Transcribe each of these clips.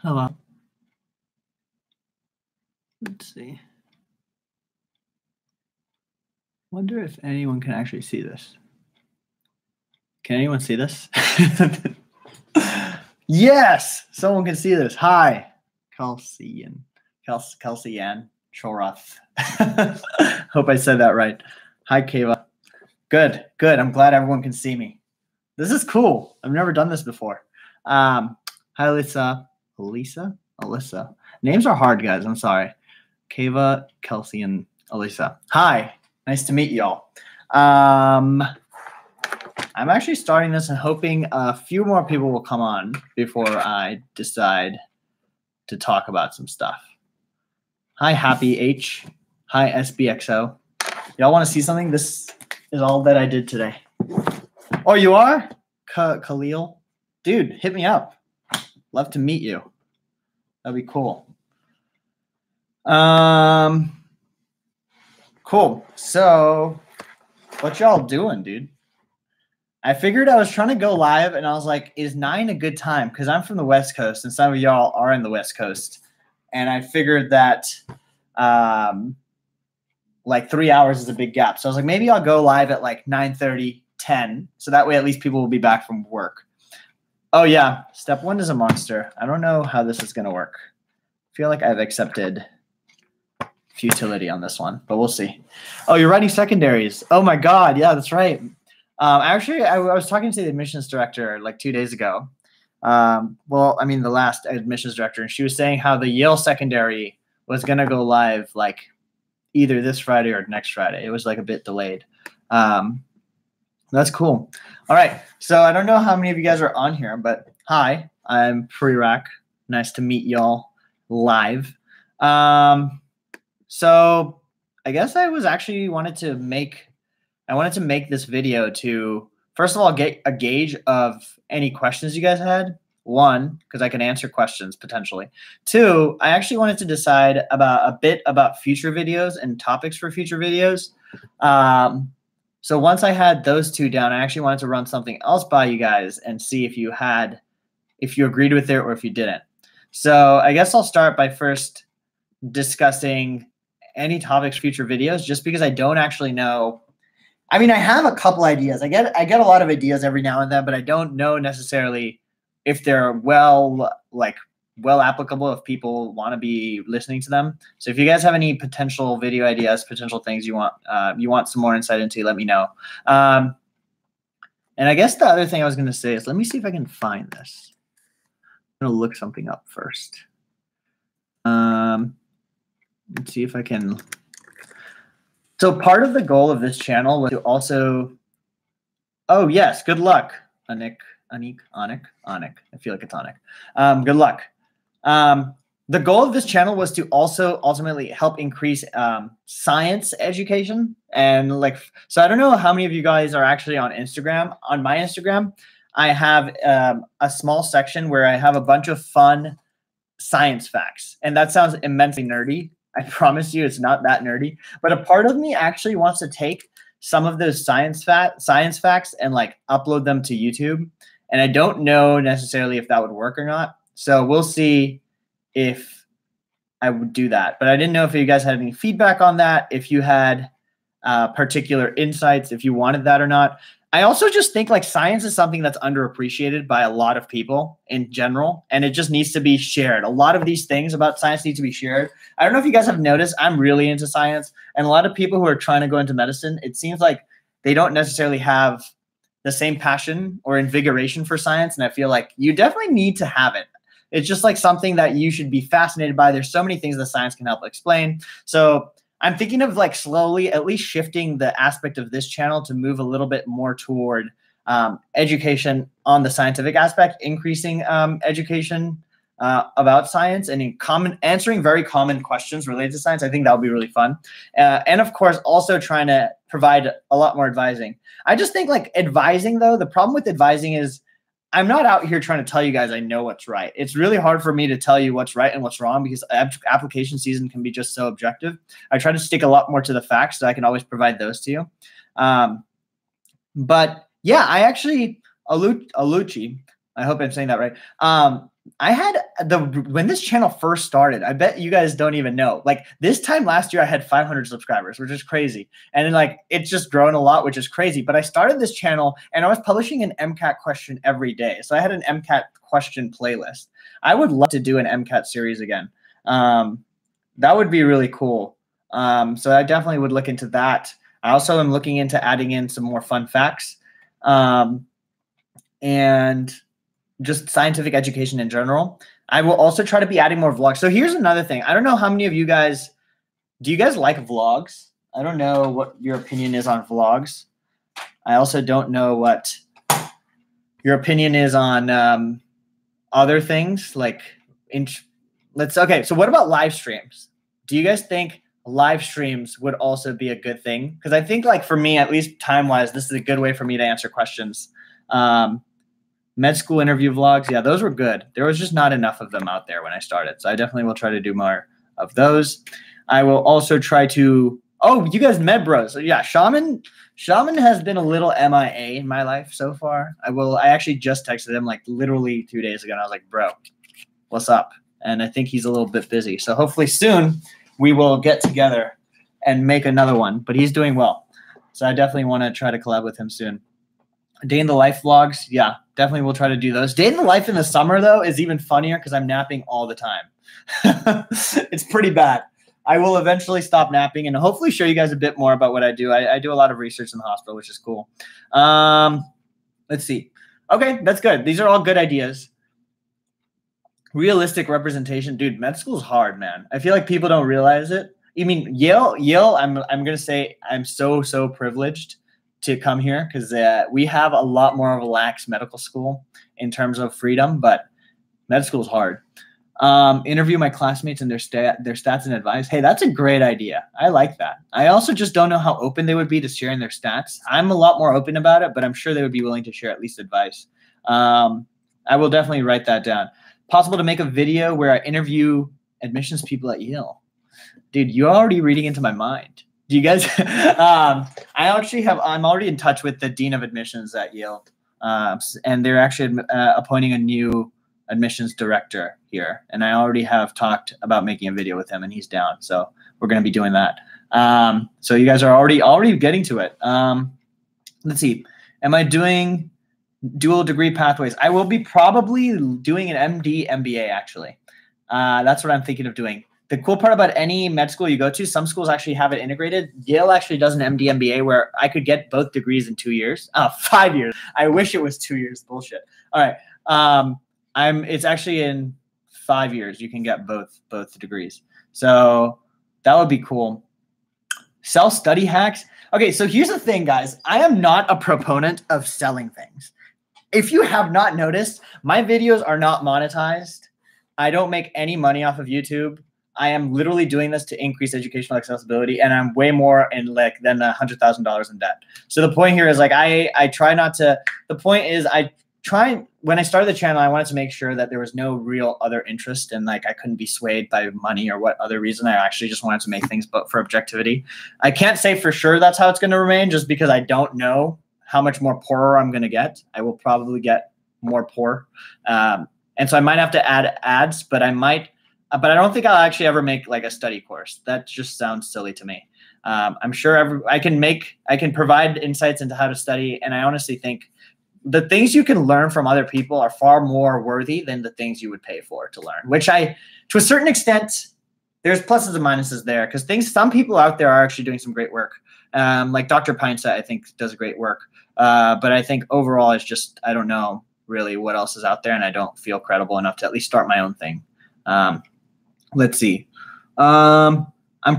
Hello. Let's see. Wonder if anyone can actually see this. Can anyone see this? Yes, someone can see this. Hi, Kelsey Ann Choroth. Hope I said that right. Hi, Kayla. Good. I'm glad everyone can see me. This is cool. I've never done this before. Hi, Alyssa. Alyssa. Names are hard, guys. I'm sorry. Kava, Kelsey, and Alyssa. Hi. Nice to meet y'all. I'm actually starting this and hoping a few more people will come on before I decide to talk about some stuff. Hi, Happy H. Hi, SBXO. Y'all want to see something? This is all that I did today. Oh, you are? Khalil? Dude, hit me up. Love to meet you. That'd be cool. Cool. So, what y'all doing, dude? I figured I was trying to go live, and I was like, is 9 a good time? Because I'm from the West Coast, and some of y'all are in the West Coast. And I figured that like 3 hours is a big gap. So I was like, maybe I'll go live at like 9:30, 10. So that way at least people will be back from work. Oh, yeah. Step 1 is a monster. I don't know how this is going to work. I feel like I've accepted futility on this one, but we'll see. Oh, you're writing secondaries. Oh, my God. Yeah, that's right. Actually, I was talking to the admissions director like 2 days ago. Well, I mean, the last admissions director, and she was saying how the Yale secondary was going to go live like either this Friday or next Friday. It was like a bit delayed. That's cool. All right. So I don't know how many of you guys are on here, but hi, I'm Prerak. Nice to meet y'all live. So I guess I wanted to make this video to, first of all, get a gauge of any questions you guys had. 1, because I can answer questions potentially. 2, I actually wanted to decide a bit about future videos and topics for future videos. So once I had those 2 down, I actually wanted to run something else by you guys and see if you agreed with it or if you didn't. So I guess I'll start by first discussing any topics for future videos, just because I don't actually know. I mean, I have a couple ideas. I get a lot of ideas every now and then, but I don't know necessarily if they're well applicable, if people want to be listening to them. So if you guys have any potential video ideas, potential things you want some more insight into, let me know. And I guess the other thing I was going to say is, let me see if I can find this. I'm going to look something up first. Let's see if I can. So part of the goal of this channel was to also, oh yes, good luck, Anik. I feel like it's Anik. Good luck. The goal of this channel was to also ultimately help increase science education. And so I don't know how many of you guys are actually on Instagram. On my Instagram, I have a small section where I have a bunch of fun science facts. And that sounds immensely nerdy. I promise you it's not that nerdy. But a part of me actually wants to take some of those science facts and upload them to YouTube. And I don't know necessarily if that would work or not. So we'll see if I would do that. But I didn't know if you guys had any feedback on that, if you had particular insights, if you wanted that or not. I also just think science is something that's underappreciated by a lot of people in general, and it just needs to be shared. A lot of these things about science need to be shared. I don't know if you guys have noticed, I'm really into science, and a lot of people who are trying to go into medicine, it seems like they don't necessarily have the same passion or invigoration for science, and I feel like you definitely need to have it. It's just something that you should be fascinated by. There's so many things that science can help explain. So I'm thinking of slowly at least shifting the aspect of this channel to move a little bit more toward education on the scientific aspect, increasing education about science and answering very common questions related to science. I think that would be really fun. And of course, also trying to provide a lot more advising. I just think advising though, the problem with advising is I'm not out here trying to tell you guys I know what's right. It's really hard for me to tell you what's right and what's wrong because application season can be just so objective. I try to stick a lot more to the facts so I can always provide those to you. But yeah, I actually, Alucci, I hope I'm saying that right. I had when this channel first started, I bet you guys don't even know. Like this time last year, I had 500 subscribers, which is crazy. And then like it's just grown a lot, which is crazy. But I started this channel and I was publishing an MCAT question every day. So I had an MCAT question playlist. I would love to do an MCAT series again. That would be really cool. So I definitely would look into that. I also am looking into adding in some more fun facts and just scientific education in general. I will also try to be adding more vlogs. So here's another thing. I don't know how many of you guys, do you guys like vlogs? I don't know what your opinion is on vlogs. I also don't know what your opinion is on other things like, okay, so what about live streams? Do you guys think live streams would also be a good thing? Because I think like for me, at least time-wise, this is a good way for me to answer questions. Med school interview vlogs. Yeah, those were good. There was just not enough of them out there when I started. So I definitely will try to do more of those. I will also try to, oh, you guys med bros. So yeah, Shaman has been a little MIA in my life so far. I actually just texted him like literally 2 days ago. And I was like, bro, what's up? And I think he's a little bit busy. So hopefully soon we will get together and make another one, but he's doing well. So I definitely want to try to collab with him soon. Day in the life vlogs. Yeah, definitely we'll try to do those. Day in the life in the summer, though, is even funnier because I'm napping all the time. It's pretty bad. I will eventually stop napping and hopefully show you guys a bit more about what I do. I do a lot of research in the hospital, which is cool. Let's see. Okay, that's good. These are all good ideas. Realistic representation. Dude, med school is hard, man. I feel like people don't realize it. You mean Yale, I'm going to say I'm so privileged to come here because we have a lot more of a lax medical school in terms of freedom, but med school is hard. Interview my classmates and their stats and advice. Hey, that's a great idea. I like that. I also just don't know how open they would be to sharing their stats. I'm a lot more open about it, but I'm sure they would be willing to share at least advice. I will definitely write that down. Possible to make a video where I interview admissions people at Yale. Dude, you're already reading into my mind. Do you guys? I'm already in touch with the dean of admissions at Yale, and they're actually appointing a new admissions director here. And I already have talked about making a video with him, and he's down. So we're going to be doing that. So you guys are already getting to it. Let's see. Am I doing dual degree pathways? I will be probably doing an MD, MBA actually. That's what I'm thinking of doing. The cool part about any med school you go to, some schools actually have it integrated. Yale actually does an MD MBA where I could get both degrees in 2 years. 5 years. I wish it was 2 years. Bullshit. All right. It's actually in 5 years. You can get both degrees. So that would be cool. Self-study hacks. Okay, so here's the thing, guys. I am not a proponent of selling things. If you have not noticed, my videos are not monetized. I don't make any money off of YouTube. I am literally doing this to increase educational accessibility, and I'm way more in than $100,000 in debt. So the point here is like I try not to. The point is when I started the channel, I wanted to make sure that there was no real other interest and like I couldn't be swayed by money or what other reason. I actually just wanted to make things but for objectivity. I can't say for sure that's how it's going to remain just because I don't know how much more poorer I'm going to get. I will probably get more poor. And so I might have to add ads, but I don't think I'll actually ever make like a study course. That just sounds silly to me. I'm sure I can provide insights into how to study. And I honestly think the things you can learn from other people are far more worthy than the things you would pay for to learn, which to a certain extent, there's pluses and minuses there because some people out there are actually doing some great work. Like Dr. Pineset, I think does great work. But I think overall it's just, I don't know really what else is out there and I don't feel credible enough to at least start my own thing. Let's see. I'm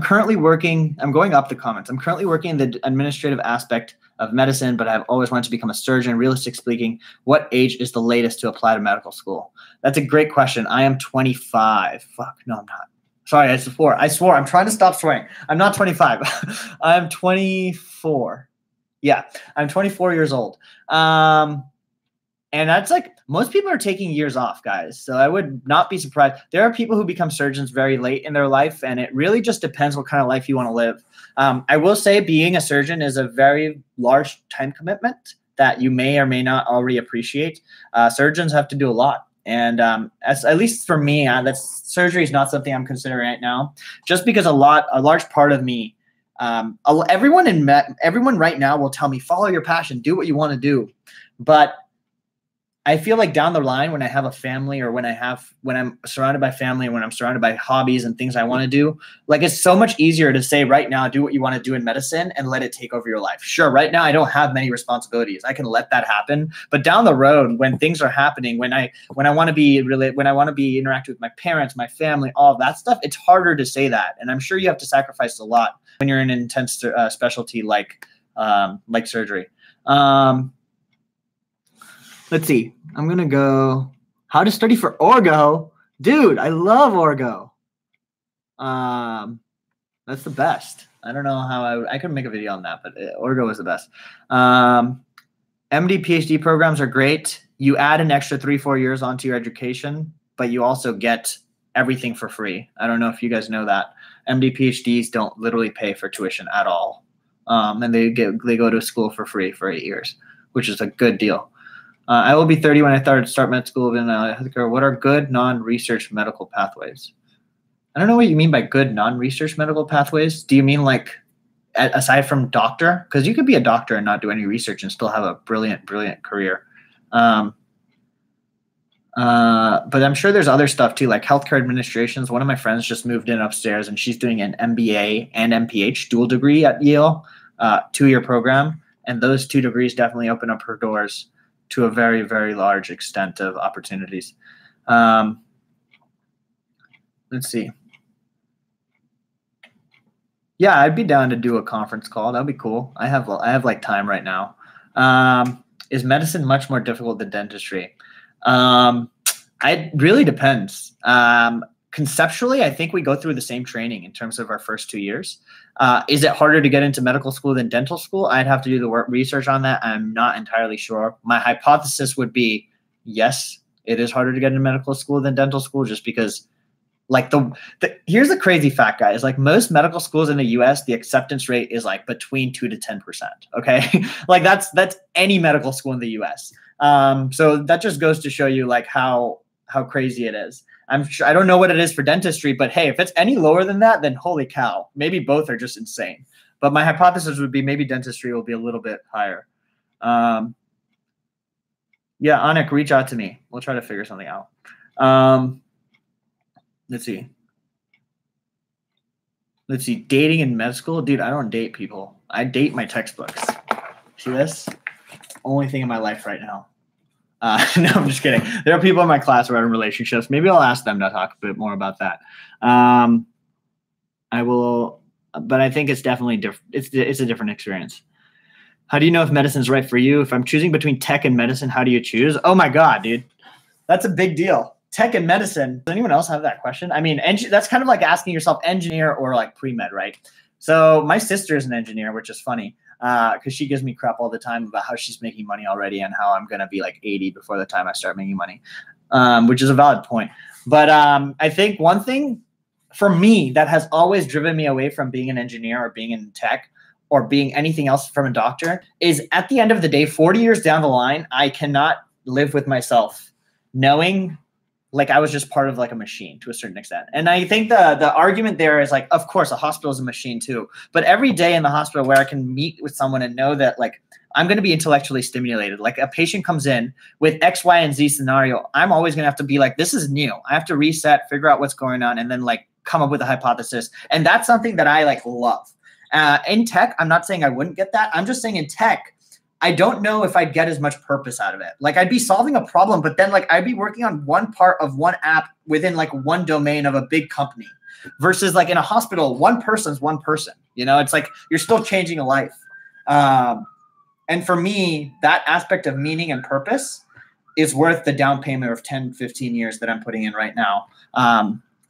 going up the comments. I'm currently working in the administrative aspect of medicine, but I've always wanted to become a surgeon. Realistically speaking, what age is the latest to apply to medical school? That's a great question. I am 25. Fuck, no, I'm not. Sorry, I swore. I'm trying to stop swearing. I'm not 25. I'm 24. Yeah, I'm 24 years old. And that's like, most people are taking years off, guys. So I would not be surprised. There are people who become surgeons very late in their life, and it really just depends what kind of life you want to live. I will say being a surgeon is a very large time commitment that you may or may not already appreciate. Surgeons have to do a lot. And at least for me, surgery is not something I'm considering right now, just because a large part of me, everyone right now will tell me, follow your passion, do what you want to do. But I feel like down the line, when I have a family, or when I'm surrounded by family, and when I'm surrounded by hobbies and things I want to do, like, it's so much easier to say right now, do what you want to do in medicine and let it take over your life. Sure, right now I don't have many responsibilities. I can let that happen. But down the road, when things are happening, when I want to be interacting with my parents, my family, all of that stuff, it's harder to say that. And I'm sure you have to sacrifice a lot when you're in an intense specialty like surgery. Let's see. I'm going to go how to study for Orgo. Dude, I love Orgo. That's the best. I don't know how I could make a video on that, but Orgo is the best. MD, PhD programs are great. You add an extra 3-4 years onto your education, but you also get everything for free. I don't know if you guys know that. MD, PhDs don't literally pay for tuition at all. And they go to school for free for 8 years, which is a good deal. I will be 30 when I start med school in healthcare. What are good non-research medical pathways? I don't know what you mean by good non-research medical pathways. Do you mean like aside from doctor? Because you could be a doctor and not do any research and still have a brilliant, brilliant career. But I'm sure there's other stuff too, like healthcare administrations. One of my friends just moved in upstairs, and she's doing an MBA and MPH dual degree at Yale, 2-year program. And those 2 degrees definitely open up her doors to a very, very large extent of opportunities. Let's see. Yeah, I'd be down to do a conference call. That'd be cool. I have like time right now. Is medicine much more difficult than dentistry? It really depends. Conceptually, I think we go through the same training in terms of our first 2 years. Is it harder to get into medical school than dental school? I'd have to do the research on that. I'm not entirely sure. My hypothesis would be, yes, it is harder to get into medical school than dental school, just because, like, here's the crazy fact, guys. Like, most medical schools in the US, the acceptance rate is like between 2 to 10%. Okay. Like that's any medical school in the US. So that just goes to show you like how crazy it is. I'm sure, I don't know what it is for dentistry, but hey, if it's any lower than that, then holy cow, maybe both are just insane. But my hypothesis would be maybe dentistry will be a little bit higher. Yeah, Anik, reach out to me. We'll try to figure something out. Let's see. Dating in med school. Dude, I don't date people. I date my textbooks. See this? Only thing in my life right now. No, I'm just kidding. There are people in my class who are in relationships. Maybe I'll ask them to talk a bit more about that. I will, but I think it's definitely different. It's a different experience. How do you know if medicine's right for you? If I'm choosing between tech and medicine, how do you choose? Oh my God, dude. That's a big deal. Tech and medicine. Does anyone else have that question? I mean, that's kind of like asking yourself engineer or like pre-med, right? So my sister is an engineer, which is funny. Because she gives me crap all the time about how she's making money already and how I'm going to be like 80 before the time I start making money, which is a valid point. But I think one thing for me that has always driven me away from being an engineer or being in tech or being anything else from a doctor is at the end of the day, 40 years down the line, I cannot live with myself knowing like I was just part of like a machine to a certain extent. And I think the argument there is like, of course, a hospital is a machine too. But every day in the hospital where I can meet with someone and know that like I'm going to be intellectually stimulated. Like a patient comes in with X, Y, and Z scenario, I'm always going to have to be like, this is new. I have to reset, figure out what's going on, and then like come up with a hypothesis. And that's something that I like love. In tech, I'm not saying I wouldn't get that. I'm just saying in tech, I don't know if I'd get as much purpose out of it. Like I'd be solving a problem, but then like I'd be working on one part of one app within like one domain of a big company versus like in a hospital, one person's one person, you know, it's like you're still changing a life. And for me, that aspect of meaning and purpose is worth the down payment of 10, 15 years that I'm putting in right now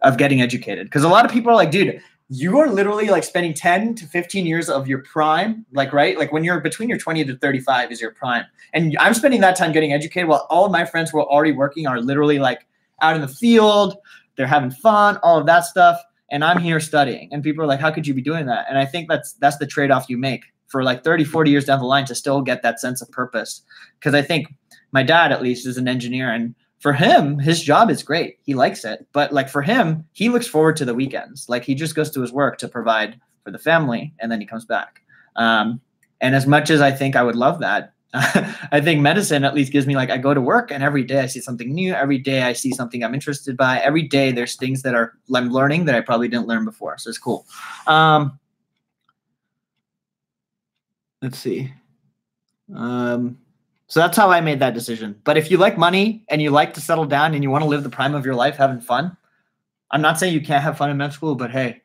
of getting educated. Because a lot of people are like, dude, you are literally like spending 10 to 15 years of your prime, like, right? Like when you're between your 20 to 35 is your prime. And I'm spending that time getting educated while all of my friends who are already working are literally like out in the field, they're having fun, all of that stuff. And I'm here studying. And people are like, how could you be doing that? And I think that's the trade-off you make for like 30, 40 years down the line to still get that sense of purpose. Because I think my dad, at least, is an engineer. And for him, his job is great. He likes it. But like for him, he looks forward to the weekends. Like he just goes to his work to provide for the family, and then he comes back. And as much as I think I would love that, I think medicine at least gives me, like, I go to work and every day I see something new. Every day I see something I'm interested by. Every day there's things that I'm learning that I probably didn't learn before. So it's cool. Let's see. So that's how I made that decision. But if you like money and you like to settle down and you want to live the prime of your life having fun, I'm not saying you can't have fun in med school, but hey,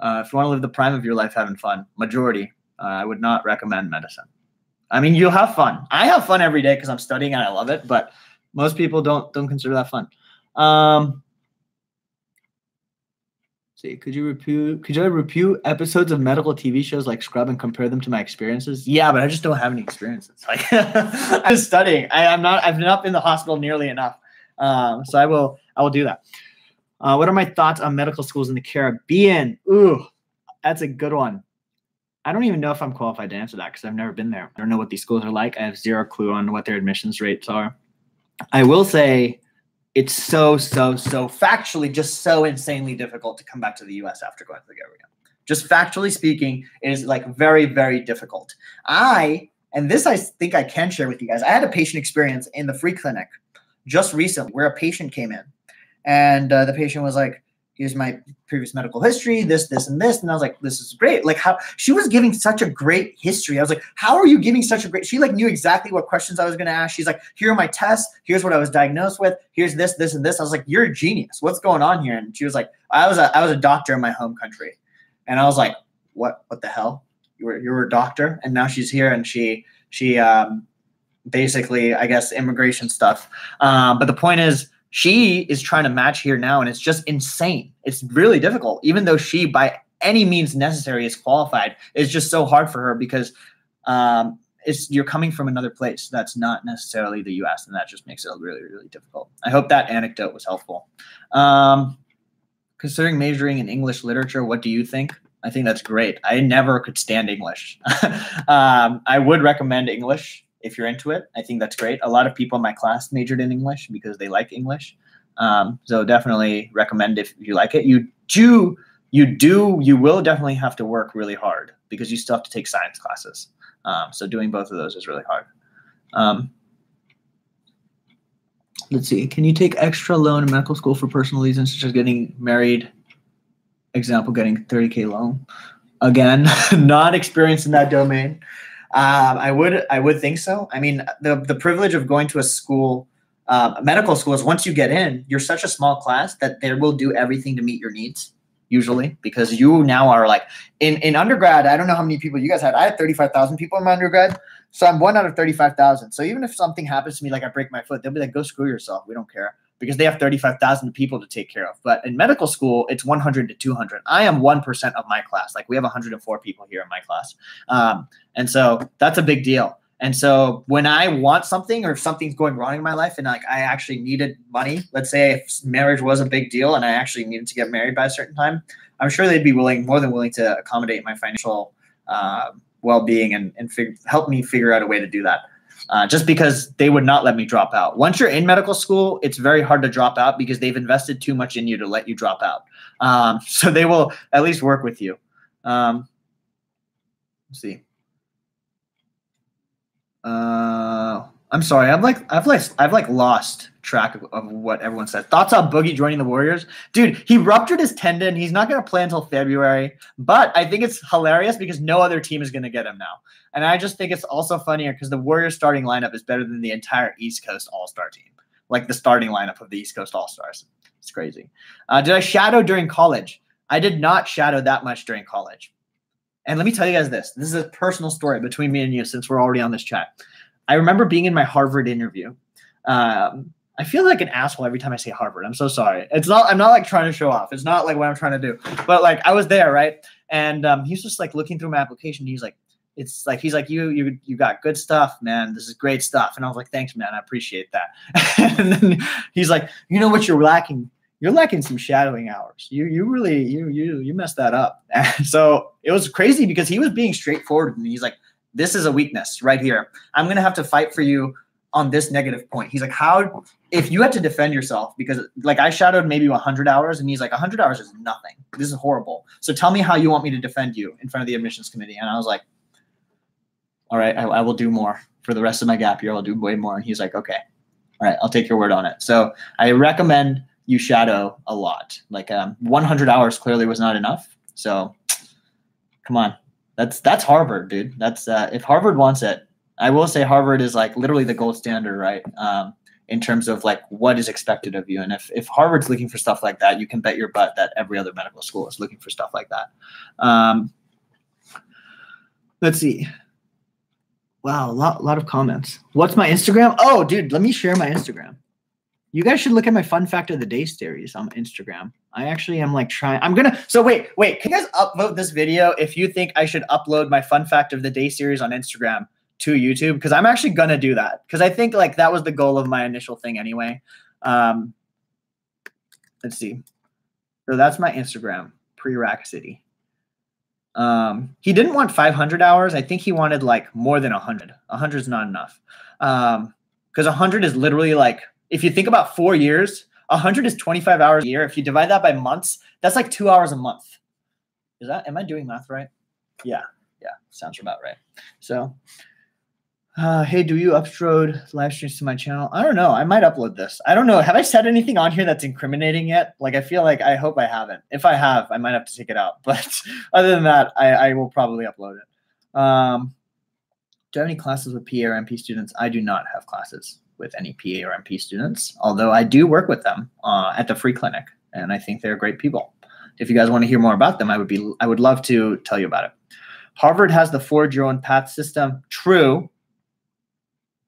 if you want to live the prime of your life having fun, majority, I would not recommend medicine. I mean, you'll have fun. I have fun every day because I'm studying and I love it, but most people don't consider that fun. See, could I review episodes of medical TV shows like Scrub and compare them to my experiences? Yeah, but I just don't have any experiences. Like I'm studying. I've not been in the hospital nearly enough. So I will do that. What are my thoughts on medical schools in the Caribbean? Ooh, that's a good one. I don't even know if I'm qualified to answer that because I've never been there. I don't know what these schools are like. I have zero clue on what their admissions rates are. I will say it's so factually just so insanely difficult to come back to the US after going to the Caribbean. Just factually speaking, it is like very, very difficult. And this I think I can share with you guys. I had a patient experience in the free clinic just recently where a patient came in and the patient was like, here's my previous medical history, this, and this. And I was like, this is great. Like how she was giving such a great history. I was like, how are you giving such a great, she like knew exactly what questions I was going to ask. She's like, here are my tests. Here's what I was diagnosed with. Here's this, and this. I was like, you're a genius. What's going on here? And she was like, I was a doctor in my home country. And I was like, what the hell? You were a doctor? And now she's here and she basically, I guess, immigration stuff. But the point is, she is trying to match here now, and it's just insane. It's really difficult, even though she, by any means necessary, is qualified. It's just so hard for her because you're coming from another place that's not necessarily the U.S., and that just makes it really, really difficult. I hope that anecdote was helpful. Considering majoring in English literature, what do you think? I think that's great. I never could stand English. I would recommend English. If you're into it, I think that's great. A lot of people in my class majored in English because they like English. So definitely recommend if you like it. You will definitely have to work really hard because you still have to take science classes. So doing both of those is really hard. Let's see. Can you take extra loan in medical school for personal reasons such as getting married? Example, getting 30K loan. Again, not experienced in that domain. I would think so. I mean, the privilege of going to a school, medical school, is once you get in, you're such a small class that they will do everything to meet your needs, usually, because you now are like in undergrad. I don't know how many people you guys had. I had 35,000 people in my undergrad, so I'm 1 out of 35,000. So even if something happens to me, like I break my foot, they'll be like, "Go screw yourself. We don't care." Because they have 35,000 people to take care of. But in medical school, it's 100 to 200. I am 1% of my class. Like we have 104 people here in my class. And so that's a big deal. And so when I want something or if something's going wrong in my life and like I actually needed money, let's say if marriage was a big deal and I actually needed to get married by a certain time, I'm sure they'd be more than willing to accommodate my financial well-being and help me figure out a way to do that. Just because they would not let me drop out. Once you're in medical school, it's very hard to drop out because they've invested too much in you to let you drop out. So they will at least work with you. Let's see. I'm sorry. I've lost track of what everyone said. Thoughts on Boogie joining the Warriors? Dude, he ruptured his tendon. He's not going to play until February. But I think it's hilarious because no other team is going to get him now. And I just think it's also funnier because the Warriors starting lineup is better than the entire East Coast All-Star team. Like the starting lineup of the East Coast All-Stars. It's crazy. Did I shadow during college? I did not shadow that much during college. And let me tell you guys this. This is a personal story between me and you since we're already on this chat. I remember being in my Harvard interview. I feel like an asshole every time I say Harvard. I'm so sorry. I'm not like trying to show off. It's not like what I'm trying to do. But like I was there, right? And he's just like looking through my application. He's like, he's like, you got good stuff, man. This is great stuff. And I was like, thanks, man. I appreciate that. And then he's like, you know what you're lacking? You're lacking some shadowing hours. You really messed that up. And so it was crazy because he was being straightforward with me. He's like, this is a weakness right here. I'm going to have to fight for you on this negative point. He's like, how, if you had to defend yourself, because like I shadowed maybe 100 hours and he's like, 100 hours is nothing. This is horrible. So tell me how you want me to defend you in front of the admissions committee. And I was like, all right, I will do more for the rest of my gap year. I'll do way more. And he's like, okay, all right, I'll take your word on it. So I recommend you shadow a lot. Like 100 hours clearly was not enough. So come on. That's Harvard, dude. That's if Harvard wants it, I will say Harvard is like literally the gold standard, right? In terms of like what is expected of you. And if Harvard's looking for stuff like that, you can bet your butt that every other medical school is looking for stuff like that. Let's see. Wow, a lot of comments. What's my Instagram? Oh, dude, let me share my Instagram. You guys should look at my Fun Fact of the Day series on Instagram. I actually am like trying. So wait. Can you guys upvote this video if you think I should upload my Fun Fact of the Day series on Instagram to YouTube? Because I'm actually going to do that. Because I think like that was the goal of my initial thing anyway. Let's see. So that's my Instagram, Prerakcity. He didn't want 500 hours. I think he wanted like more than 100. 100 is not enough. Because 100 is literally like, if you think about 4 years, 100 is 25 hours a year. If you divide that by months, that's like 2 hours a month. Am I doing math right? Yeah, sounds about right. So, hey, do you upload live streams to my channel? I don't know. I might upload this. I don't know. Have I said anything on here that's incriminating yet? Like, I feel like, I hope I haven't. If I have, I might have to take it out. But other than that, I will probably upload it. Do I have any classes with PA or MP students? I do not have classes with any PA or MP students, although I do work with them at the free clinic, and I think they're great people. If you guys want to hear more about them, I would love to tell you about it. Harvard has the forge your own path system. True,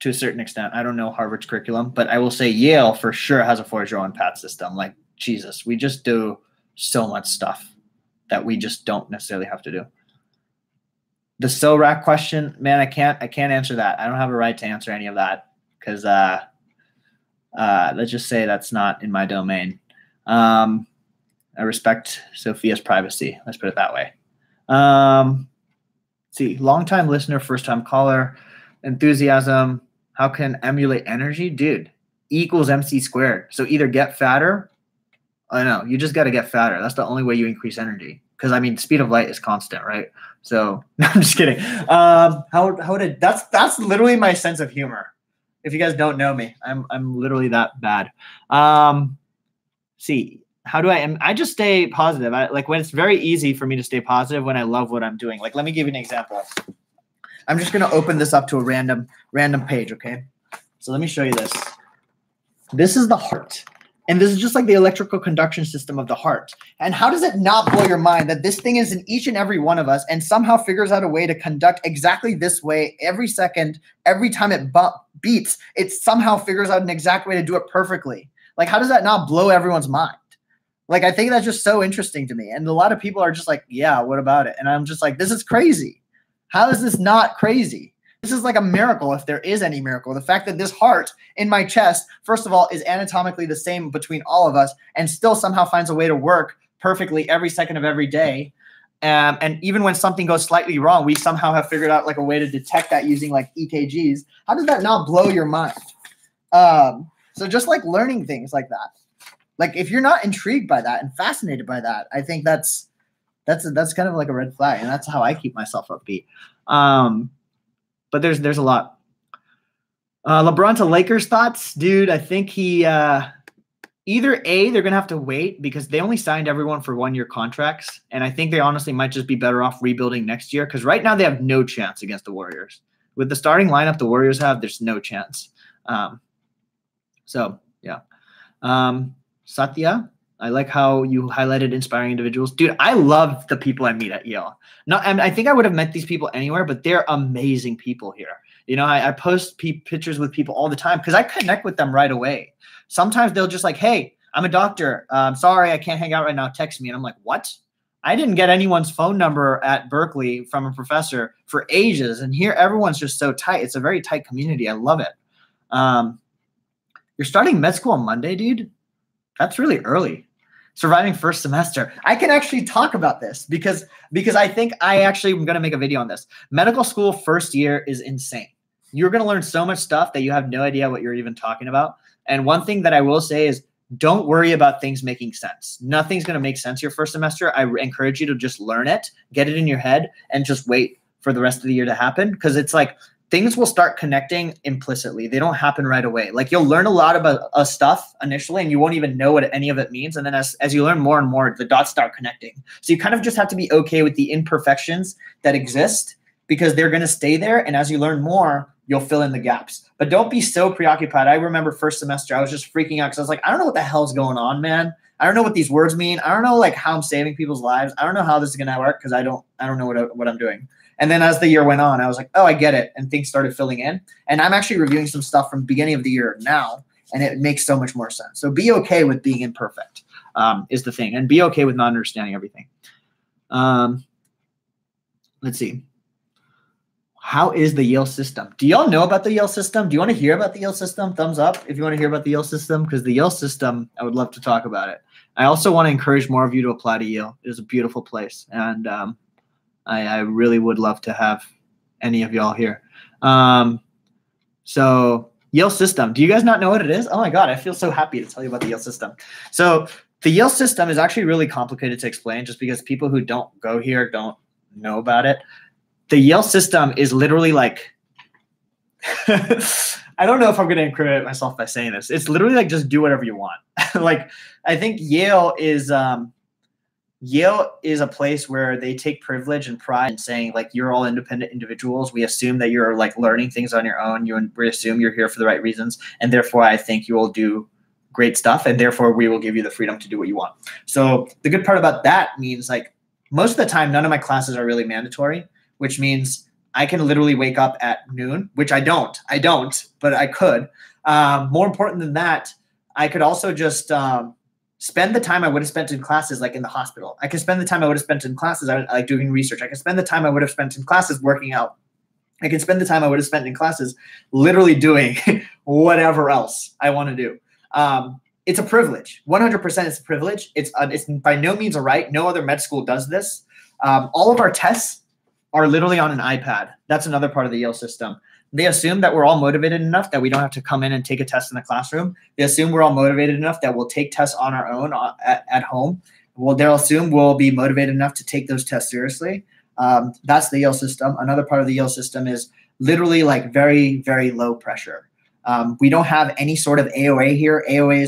to a certain extent. I don't know Harvard's curriculum, but I will say Yale for sure has a forge your own path system. Like, Jesus, we just do so much stuff that we just don't necessarily have to do. The SORAC question, man, I can't answer that. I don't have a right to answer any of that. Because let's just say that's not in my domain. I respect Sophia's privacy. Let's put it that way. Let's see, long-time listener, first-time caller, enthusiasm. How can emulate energy? Dude, E equals MC squared. So either get fatter. I know, you just got to get fatter. That's the only way you increase energy. Because, I mean, speed of light is constant, right? So, no, I'm just kidding. That's literally my sense of humor. If you guys don't know me, I'm literally that bad. See, how do I just stay positive. Like when it's very easy for me to stay positive when I love what I'm doing. Like, let me give you an example. I'm just going to open this up to a random page. Okay. So let me show you this. This is the heart. And this is just like the electrical conduction system of the heart. And how does it not blow your mind that this thing is in each and every one of us and somehow figures out a way to conduct exactly this way every second, every time it beats, it somehow figures out an exact way to do it perfectly. Like, how does that not blow everyone's mind? Like, I think that's just so interesting to me. And a lot of people are just like, yeah, what about it? And I'm just like, this is crazy. How is this not crazy? This is like a miracle, if there is any miracle. The fact that this heart in my chest, first of all, is anatomically the same between all of us and still somehow finds a way to work perfectly every second of every day. And even when something goes slightly wrong, we somehow have figured out like a way to detect that using like EKGs. How does that not blow your mind? So just like learning things like that. Like if you're not intrigued by that and fascinated by that, I think that's kind of like a red flag. And that's how I keep myself upbeat. But there's a lot. LeBron to Lakers thoughts, dude. I think he either A, they're gonna have to wait because they only signed everyone for 1-year contracts, and I think they honestly might just be better off rebuilding next year because right now they have no chance against the Warriors. With the starting lineup the Warriors have, there's no chance. So yeah, Satya. I like how you highlighted inspiring individuals. Dude, I love the people I meet at Yale. And I think I would have met these people anywhere, but they're amazing people here. You know, I post pictures with people all the time because I connect with them right away. Sometimes they'll just like, hey, I'm a doctor. Sorry, I can't hang out right now. Text me. And I'm like, what? I didn't get anyone's phone number at Berkeley from a professor for ages. And here, everyone's just so tight. It's a very tight community. I love it. You're starting med school on Monday, dude? That's really early. Surviving first semester. I can actually talk about this because I think I actually am going to make a video on this. Medical school first year is insane. you're going to learn so much stuff that you have no idea what you're even talking about. And one thing that I will say is don't worry about things making sense. Nothing's going to make sense your first semester. I encourage you to just learn it, get it in your head, and just wait for the rest of the year to happen, because it's like things will start connecting implicitly. They don't happen right away. Like you'll learn a lot about stuff initially and you won't even know what any of it means. And then as you learn more and more, the dots start connecting. So you kind of just have to be okay with the imperfections that exist, because they're going to stay there. And as you learn more, you'll fill in the gaps. But don't be so preoccupied. I remember first semester, I was just freaking out because I was like, I don't know what the hell's going on, man. I don't know what these words mean. I don't know like how I'm saving people's lives. I don't know how this is going to work because I don't know what I'm doing. And then as the year went on, I was like, oh, I get it. And things started filling in. And I'm actually reviewing some stuff from the beginning of the year now, and it makes so much more sense. So be okay with being imperfect is the thing. And be okay with not understanding everything. Let's see. How is the Yale system? Do y'all know about the Yale system? Do you want to hear about the Yale system? Thumbs up if you want to hear about the Yale system, because the Yale system, I would love to talk about it. I also want to encourage more of you to apply to Yale. It is a beautiful place. And I really would love to have any of y'all here. So Yale system, do you guys not know what it is? Oh my God, I feel so happy to tell you about the Yale system. So the Yale system is actually really complicated to explain just because people who don't go here don't know about it. The Yale system is literally like, I don't know if I'm going to incriminate myself by saying this. It's literally like, just do whatever you want. Like, I think Yale is a place where they take privilege and pride in saying like, you're all independent individuals. We assume that you're like learning things on your own. We assume you're here for the right reasons. And therefore I think you will do great stuff. And therefore we will give you the freedom to do what you want. So the good part about that means like most of the time, none of my classes are really mandatory, which means I can literally wake up at noon, which I don't, but I could. More important than that, I could also just spend the time I would have spent in classes like in the hospital. I can spend the time I would have spent in classes like doing research. I can spend the time I would have spent in classes working out. I can spend the time I would have spent in classes literally doing whatever else I want to do. It's a privilege. 100% it's a privilege. It's by no means a right. No other med school does this. All of our tests are literally on an iPad. That's another part of the Yale system. They assume that we're all motivated enough that we don't have to come in and take a test in the classroom. They assume we're all motivated enough that we'll take tests on our own at home. Well, they'll assume we'll be motivated enough to take those tests seriously. That's the Yale system. Another part of the Yale system is literally like very, very low pressure. We don't have any sort of AOA here. AOA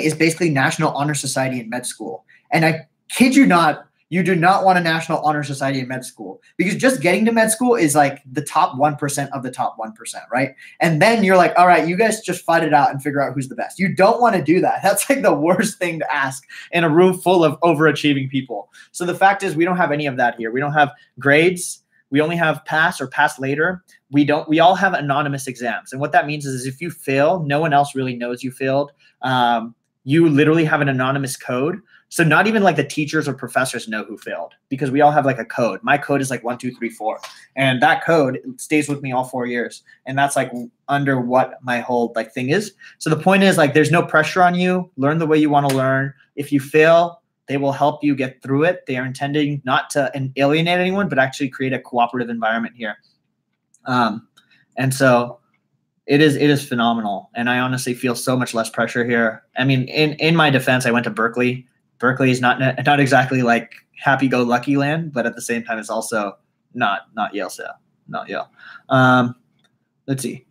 is basically National Honor Society in med school. And I kid you not, you do not want a National Honor Society in med school, because just getting to med school is like the top 1% of the top 1%, right? And then you're like, all right, you guys just fight it out and figure out who's the best. You don't want to do that. That's like the worst thing to ask in a room full of overachieving people. So the fact is we don't have any of that here. We don't have grades. We only have pass or pass later. We all have anonymous exams. And what that means is if you fail, no one else really knows you failed. You literally have an anonymous code. So not even like the teachers or professors know who failed, because we all have like a code. My code is like 1, 2, 3, 4. And that code stays with me all 4 years. And that's like under what my whole like thing is. So the point is like, there's no pressure on you. Learn the way you want to learn. If you fail, they will help you get through it. They are intending not to alienate anyone, but actually create a cooperative environment here. And so it is phenomenal. And I honestly feel so much less pressure here. I mean, in my defense, I went to Berkeley. Berkeley is not exactly like happy-go-lucky land, but at the same time, it's also not Yale. So not Yale. Let's see.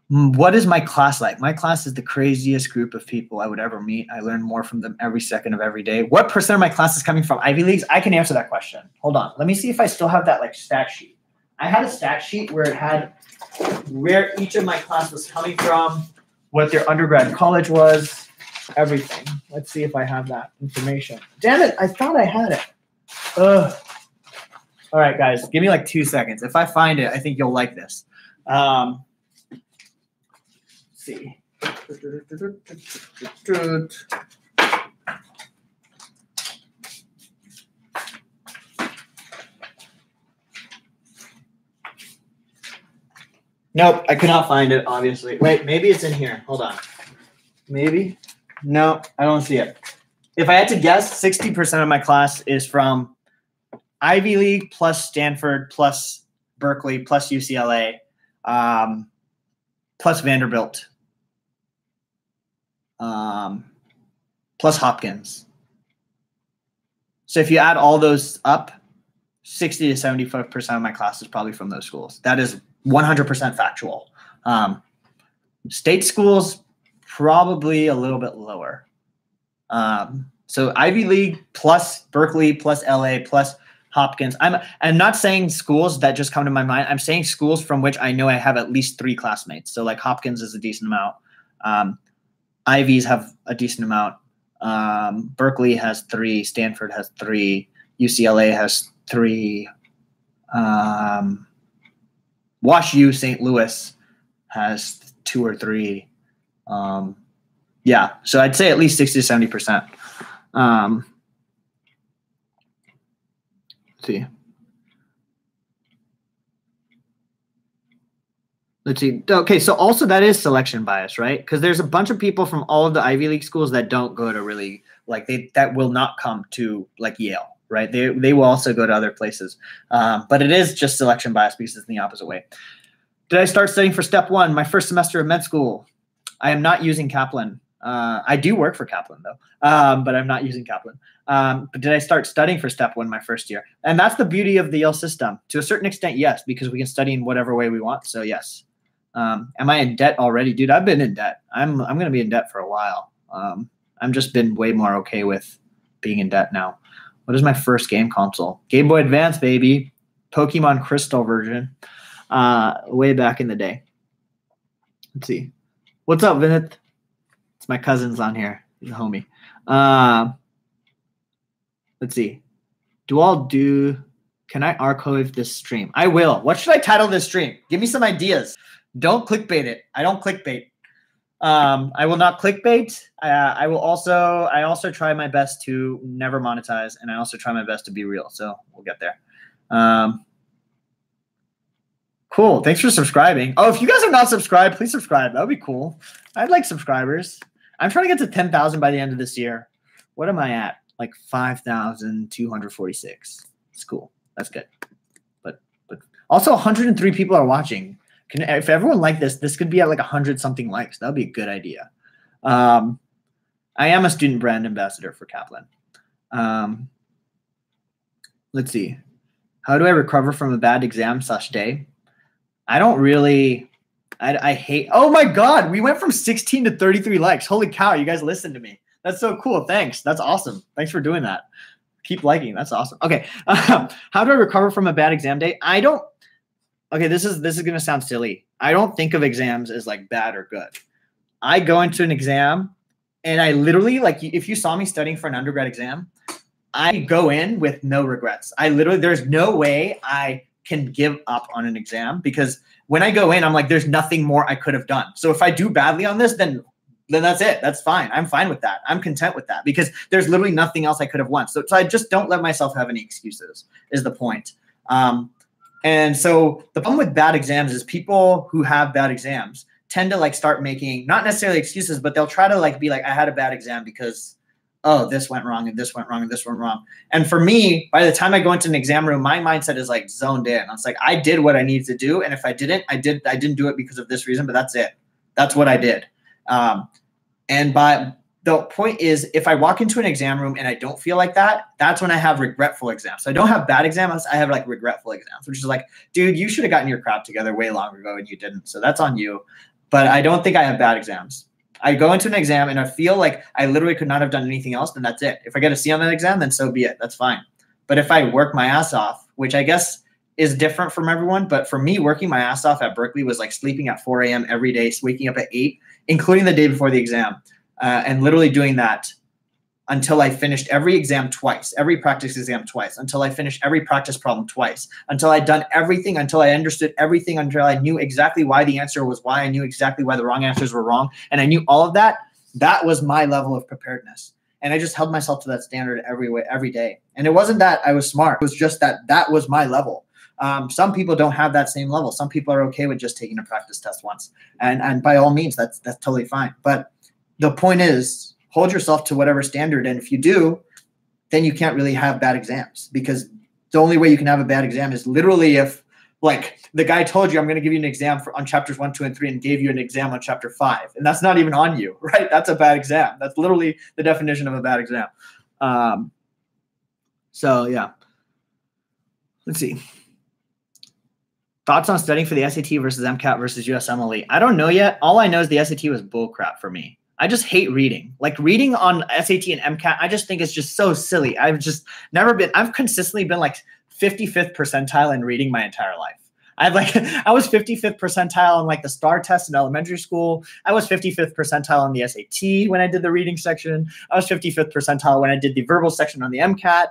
What is my class like? My class is the craziest group of people I would ever meet. I learn more from them every second of every day. What percent of my class is coming from Ivy Leagues? I can answer that question. Hold on. Let me see if I still have that like stat sheet. I had a stat sheet where it had where each of my class was coming from, what their undergrad college was, everything. Let's see if I have that information. Damn it, I thought I had it. Ugh. All right, guys, give me like 2 seconds. If I find it, I think you'll like this. Let's see. Nope, I could not find it, obviously. Wait, maybe it's in here. Hold on. Maybe. No, I don't see it. If I had to guess, 60% of my class is from Ivy League plus Stanford plus Berkeley plus UCLA plus Vanderbilt plus Hopkins. So if you add all those up, 60 to 75% of my class is probably from those schools. That is 100% factual. State schools, probably a little bit lower. So Ivy League plus Berkeley plus LA plus Hopkins. I'm not saying schools that just come to my mind. I'm saying schools from which I know I have at least 3 classmates. So like Hopkins is a decent amount. Ivies have a decent amount. Berkeley has 3. Stanford has 3. UCLA has 3. Wash U St. Louis has 2 or 3. Yeah, so I'd say at least 60 to 70%. Let's see. Let's see. Okay, so also that is selection bias, right? Because there's a bunch of people from all of the Ivy League schools that don't go to really that will not come to like Yale, right? They will also go to other places, but it is just selection bias because it's in the opposite way. Did I start studying for step 1 my first semester of med school? I am not using Kaplan. I do work for Kaplan though, but I'm not using Kaplan. But did I start studying for step 1 my first year? And that's the beauty of the Yale system. To a certain extent, yes, because we can study in whatever way we want. So yes. Am I in debt already? Dude, I've been in debt. I'm going to be in debt for a while. I'm just been way more okay with being in debt now. What is my first game console? Game Boy Advance, baby. Pokemon Crystal version. Way back in the day. Let's see. What's up, Vinith? It's my cousin's on here. He's a homie. Let's see. Can I archive this stream? I will. What should I title this stream? Give me some ideas. Don't clickbait it. I don't clickbait. I will not clickbait. I also try my best to never monetize, and I also try my best to be real. So we'll get there. Cool. Thanks for subscribing. Oh, if you guys are not subscribed, please subscribe. That would be cool. I'd like subscribers. I'm trying to get to 10,000 by the end of this year. What am I at? Like 5,246. It's cool. That's good. But also 103 people are watching. If everyone liked this could be at like 100 something likes. That would be a good idea. I am a student brand ambassador for Kaplan. Let's see. How do I recover from a bad exam/day? I don't really. I hate. Oh my God, we went from 16 to 33 likes. Holy cow, you guys listened to me. That's so cool. Thanks. That's awesome. Thanks for doing that. Keep liking. That's awesome. Okay. How do I recover from a bad exam day? I don't. Okay, this is going to sound silly. I don't think of exams as like bad or good. I go into an exam and I literally, like, if you saw me studying for an undergrad exam, I go in with no regrets. There's no way I can give up on an exam, because when I go in, I'm like, there's nothing more I could have done. So if I do badly on this, then that's it. That's fine. I'm fine with that. I'm content with that, because there's literally nothing else I could have won. So I just don't let myself have any excuses is the point. And so the problem with bad exams is people who have bad exams tend to like start making not necessarily excuses, but they'll try to like be like, I had a bad exam because, oh, this went wrong and this went wrong and this went wrong. And for me, by the time I go into an exam room, my mindset is like zoned in. It's like, I did what I needed to do. And if I didn't, I didn't do it because of this reason, but that's it. That's what I did. And by the point is, if I walk into an exam room and I don't feel like that, that's when I have regretful exams. So I don't have bad exams. I have like regretful exams, which is like, dude, you should have gotten your crap together way long ago and you didn't. So that's on you. But I don't think I have bad exams. I go into an exam and I feel like I literally could not have done anything else, then that's it. If I get a C on that exam, then so be it. That's fine. But if I work my ass off, which I guess is different from everyone, but for me, working my ass off at Berkeley was like sleeping at 4 a.m. every day, waking up at 8, including the day before the exam. And literally doing that until I finished every exam twice, every practice exam twice, until I finished every practice problem twice, until I'd done everything, until I understood everything, until I knew exactly why the answer was why, I knew exactly why the wrong answers were wrong, and I knew all of that. That was my level of preparedness. And I just held myself to that standard every day. And it wasn't that I was smart. It was just that was my level. Some people don't have that same level. Some people are okay with just taking a practice test once. And by all means, that's totally fine. But the point is, hold yourself to whatever standard. And if you do, then you can't really have bad exams, because the only way you can have a bad exam is literally if Like the guy told you, I'm going to give you an exam on chapters 1, 2, and 3 and gave you an exam on chapter 5. And that's not even on you, right? That's a bad exam. That's literally the definition of a bad exam. So yeah. Let's see. Thoughts on studying for the SAT versus MCAT versus USMLE? I don't know yet. All I know is the SAT was bullcrap for me. I just hate reading. Like reading on SAT and MCAT, I just think it's just so silly. I've consistently been like 55th percentile in reading my entire life. I was 55th percentile on like the STAR test in elementary school. I was 55th percentile on the SAT when I did the reading section. I was 55th percentile when I did the verbal section on the MCAT.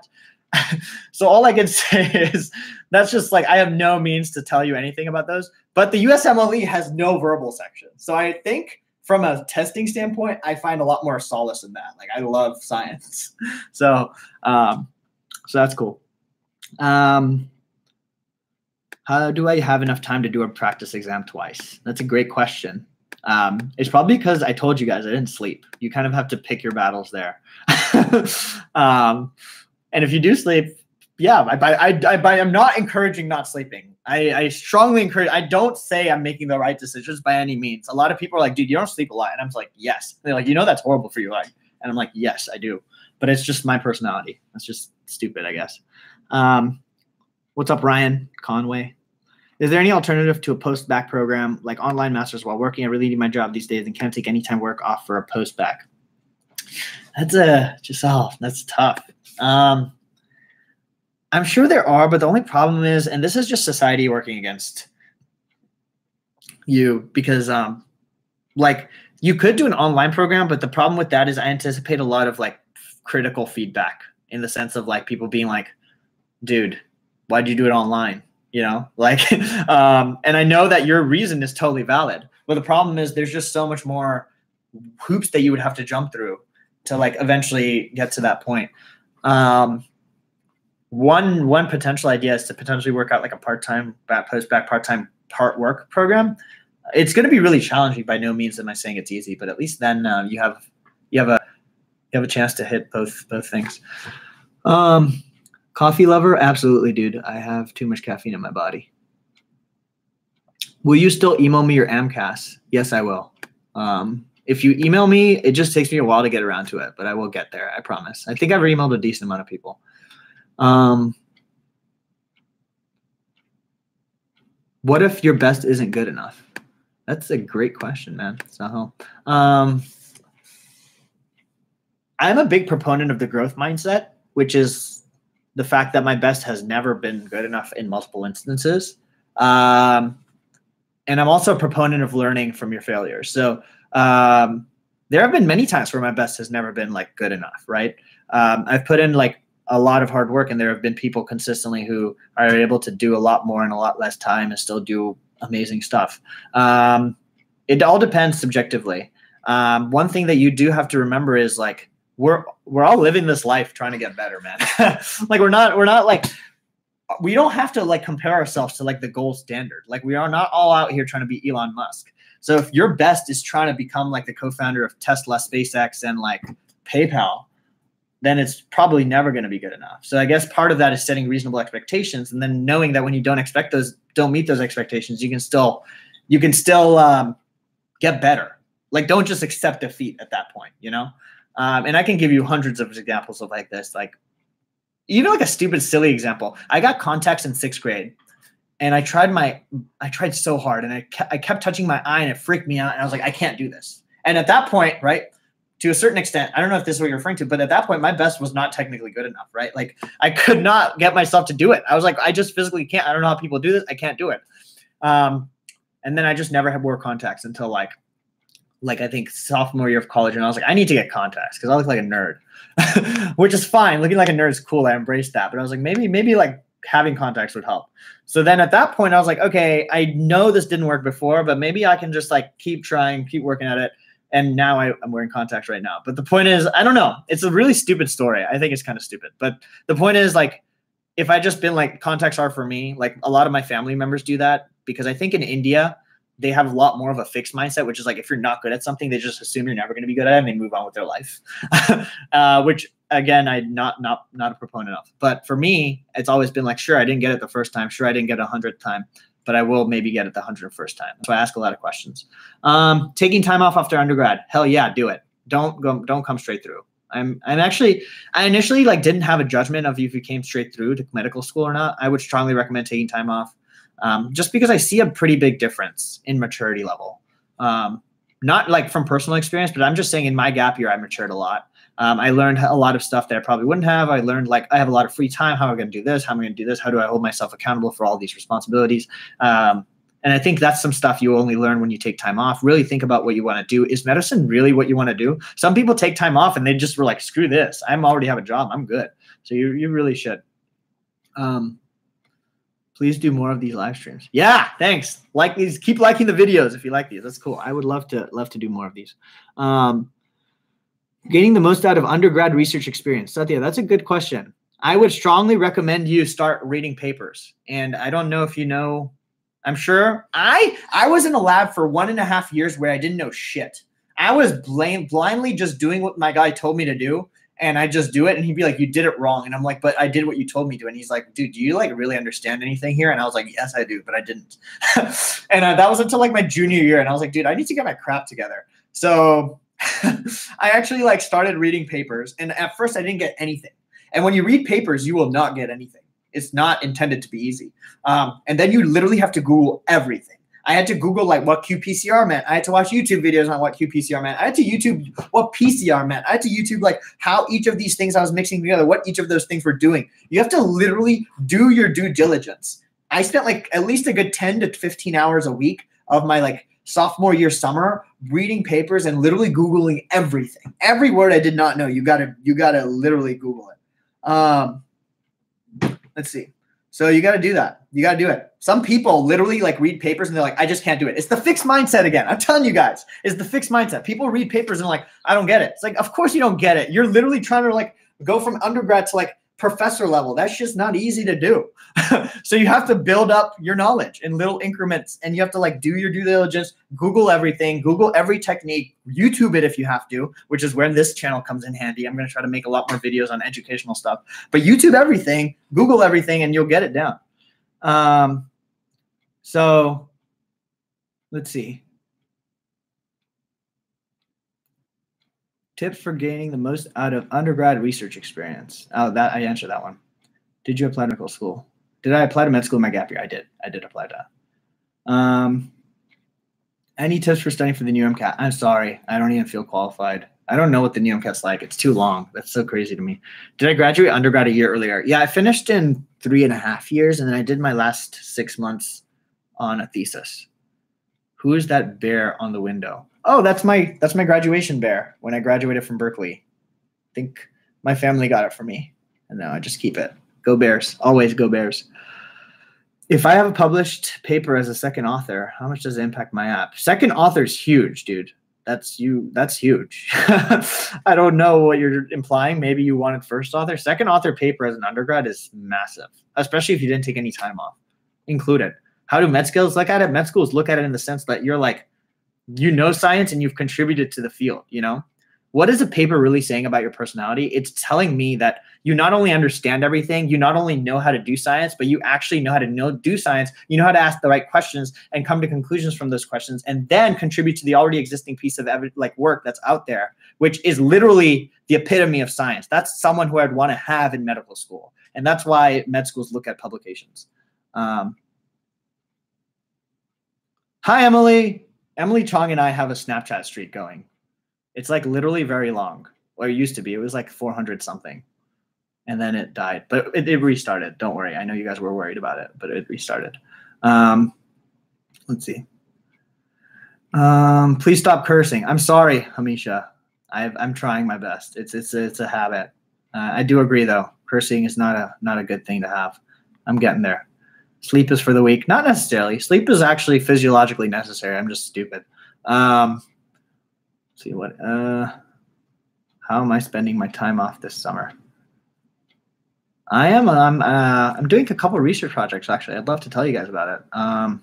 So all I can say is that's just like, I have no means to tell you anything about those, but the USMLE has no verbal section. So I think from a testing standpoint, I find a lot more solace in that. Like I love science. So that's cool. How do I have enough time to do a practice exam twice? That's a great question. It's probably because I told you guys I didn't sleep. You kind of have to pick your battles there. And if you do sleep, yeah, I'm not encouraging not sleeping. I strongly encourage. I don't say I'm making the right decisions by any means. A lot of people are like, dude, you don't sleep a lot. And I'm like, yes. They're like, that's horrible for you. Like, and I'm like, yes, I do. But it's just my personality. That's just stupid, I guess. What's up, Ryan Conway? Is there any alternative to a post-bac program like online masters while working? I really need my job these days and can't take any time work off for a post-bac. That's tough. I'm sure there are, but the only problem is, and this is just society working against you because like you could do an online program, but the problem with that is I anticipate a lot of like critical feedback in the sense of like people being like, dude, why'd you do it online? Like, and I know that your reason is totally valid, but the problem is there's just so much more hoops that you would have to jump through to like eventually get to that point. One potential idea is to potentially work out like a part-time post-bac part-time part work program. It's going to be really challenging. By no means am I saying it's easy, but at least then you have a chance to hit both things. Coffee lover? Absolutely, dude. I have too much caffeine in my body. Will you still email me your AMCAS? Yes, I will. If you email me, it just takes me a while to get around to it, but I will get there. I promise. I think I've emailed a decent amount of people. What if your best isn't good enough? That's a great question, man. So, I'm a big proponent of the growth mindset, which is the fact that my best has never been good enough in multiple instances. And I'm also a proponent of learning from your failures. So, there have been many times where my best has never been like good enough, right? I've put in like a lot of hard work, and there have been people consistently who are able to do a lot more in a lot less time and still do amazing stuff. It all depends subjectively. One thing that you do have to remember is like, we're all living this life trying to get better, man. Like we're not like, we don't have to like compare ourselves to like the gold standard. Like we are not all out here trying to be Elon Musk. So if your best is trying to become like the co-founder of Tesla, SpaceX, and like PayPal, then it's probably never going to be good enough. So I guess part of that is setting reasonable expectations, and then knowing that when you don't meet those expectations, you can still get better. Like don't just accept defeat at that point, And I can give you hundreds of examples of like this, like even like a stupid, silly example. I got contacts in 6th grade, and I tried so hard, and I kept touching my eye, and it freaked me out, and I was like, I can't do this. And at that point, right, to a certain extent, I don't know if this is what you're referring to, but at that point, my best was not technically good enough, right? Like I could not get myself to do it. I was like, I just physically can't. I don't know how people do this. I can't do it. And then I just never had wore contacts until like I think sophomore year of college. And I was like, I need to get contacts because I look like a nerd, which is fine. Looking like a nerd is cool. I embraced that. But I was like, maybe like having contacts would help. So then at that point, I was like, okay, I know this didn't work before, but maybe I can just like keep trying, keep working at it. And now I'm wearing contacts right now. But the point is, I don't know. It's a really stupid story. I think it's kind of stupid. But the point is, like, if I just been like, contacts are for me, like a lot of my family members do that, because I think in India, they have a lot more of a fixed mindset, which is like, if you're not good at something, they just assume you're never going to be good at it and they move on with their life, which again, I'm not a proponent of. But for me, it's always been like, sure, I didn't get it the first time. Sure, I didn't get it 100th time, but I will maybe get it the 101st time. So I ask a lot of questions. Taking time off after undergrad, hell yeah, do it. Don't come straight through. I initially like didn't have a judgment of if you came straight through to medical school or not. I would strongly recommend taking time off, just because I see a pretty big difference in maturity level. Not like from personal experience, but I'm just saying in my gap year, I matured a lot. I learned a lot of stuff that I probably wouldn't have. I learned like I have a lot of free time. How am I going to do this? How am I going to do this? How do I hold myself accountable for all these responsibilities? And I think that's some stuff you only learn when you take time off. Really think about what you want to do. Is medicine really what you want to do? Some people take time off and they just were like, screw this. I already have a job. I'm good. So you really should. Please do more of these live streams. Yeah, thanks. Like these. Keep liking the videos if you like these. That's cool. I would love to do more of these. Getting the most out of undergrad research experience. Satya, that's a good question. I would strongly recommend you start reading papers. And I don't know if you know, I'm sure I was in a lab for 1.5 years where I didn't know shit. I was blindly just doing what my guy told me to do. And I just do it. And he'd be like, you did it wrong. And I'm like, but I did what you told me to. And he's like, dude, do you like really understand anything here? And I was like, yes, I do, but I didn't. And that was until like my junior year. And I was like, dude, I need to get my crap together. So I actually like started reading papers. And at first I didn't get anything. And when you read papers, you will not get anything. It's not intended to be easy. And then you literally have to Google everything. I had to Google like what qPCR meant. I had to watch YouTube videos on what qPCR meant. I had to YouTube what PCR meant. I had to YouTube like how each of these things I was mixing together, what each of those things were doing. You have to literally do your due diligence. I spent like at least a good 10 to 15 hours a week of my like sophomore year summer reading papers and literally Googling everything. Every word I did not know, you gotta literally Google it. Let's see. So you got to do that. You got to do it. Some people literally like read papers and they're like, I just can't do it. It's the fixed mindset again. I'm telling you guys, it's the fixed mindset. People read papers and like, I don't get it. It's like, of course you don't get it. You're literally trying to like go from undergrad to like professor level. That's just not easy to do. So you have to build up your knowledge in little increments and you have to like do your due diligence, Google everything, Google every technique, YouTube it if you have to, which is where this channel comes in handy. I'm going to try to make a lot more videos on educational stuff, but YouTube everything, Google everything, and you'll get it down. So let's see. Tips for gaining the most out of undergrad research experience. Oh, that I answered that one. Did you apply to medical school? Did I apply to med school in my gap year? I did. I did apply to that. Any tips for studying for the new MCAT? I'm sorry. I don't even feel qualified. I don't know what the new MCAT's like. It's too long. That's so crazy to me. Did I graduate undergrad a year earlier? Yeah, I finished in 3.5 years, and then I did my last 6 months on a thesis. Who is that bear on the window? Oh, that's my graduation bear when I graduated from Berkeley. I think my family got it for me, and now I just keep it. Go Bears. Always go Bears. If I have a published paper as a second author, how much does it impact my app? Second author is huge, dude. That's huge. I don't know what you're implying. Maybe you wanted first author. Second author paper as an undergrad is massive, especially if you didn't take any time off. Included. How do med schools look at it? Med schools look at it in the sense that you're like, you know science and you've contributed to the field, you know? What is a paper really saying about your personality? It's telling me that you not only understand everything, you not only know how to do science, but you actually know how to do science. You know how to ask the right questions and come to conclusions from those questions, and then contribute to the already existing piece of work that's out there, which is literally the epitome of science. That's someone who I'd want to have in medical school, and that's why med schools look at publications. Hi, Emily. Emily Chong and I have a Snapchat streak going. It's like literally very long. Or it used to be. It was like 400 something. And then it died. But it restarted. Don't worry. I know you guys were worried about it, but it restarted. Let's see. Please stop cursing. I'm sorry, Hamisha. I'm trying my best. It's a habit. I do agree though. Cursing is not a good thing to have. I'm getting there. Sleep is for the weak. Not necessarily. Sleep is actually physiologically necessary. I'm just stupid. See what how am I spending my time off this summer? I'm doing a couple of research projects actually. I'd love to tell you guys about it.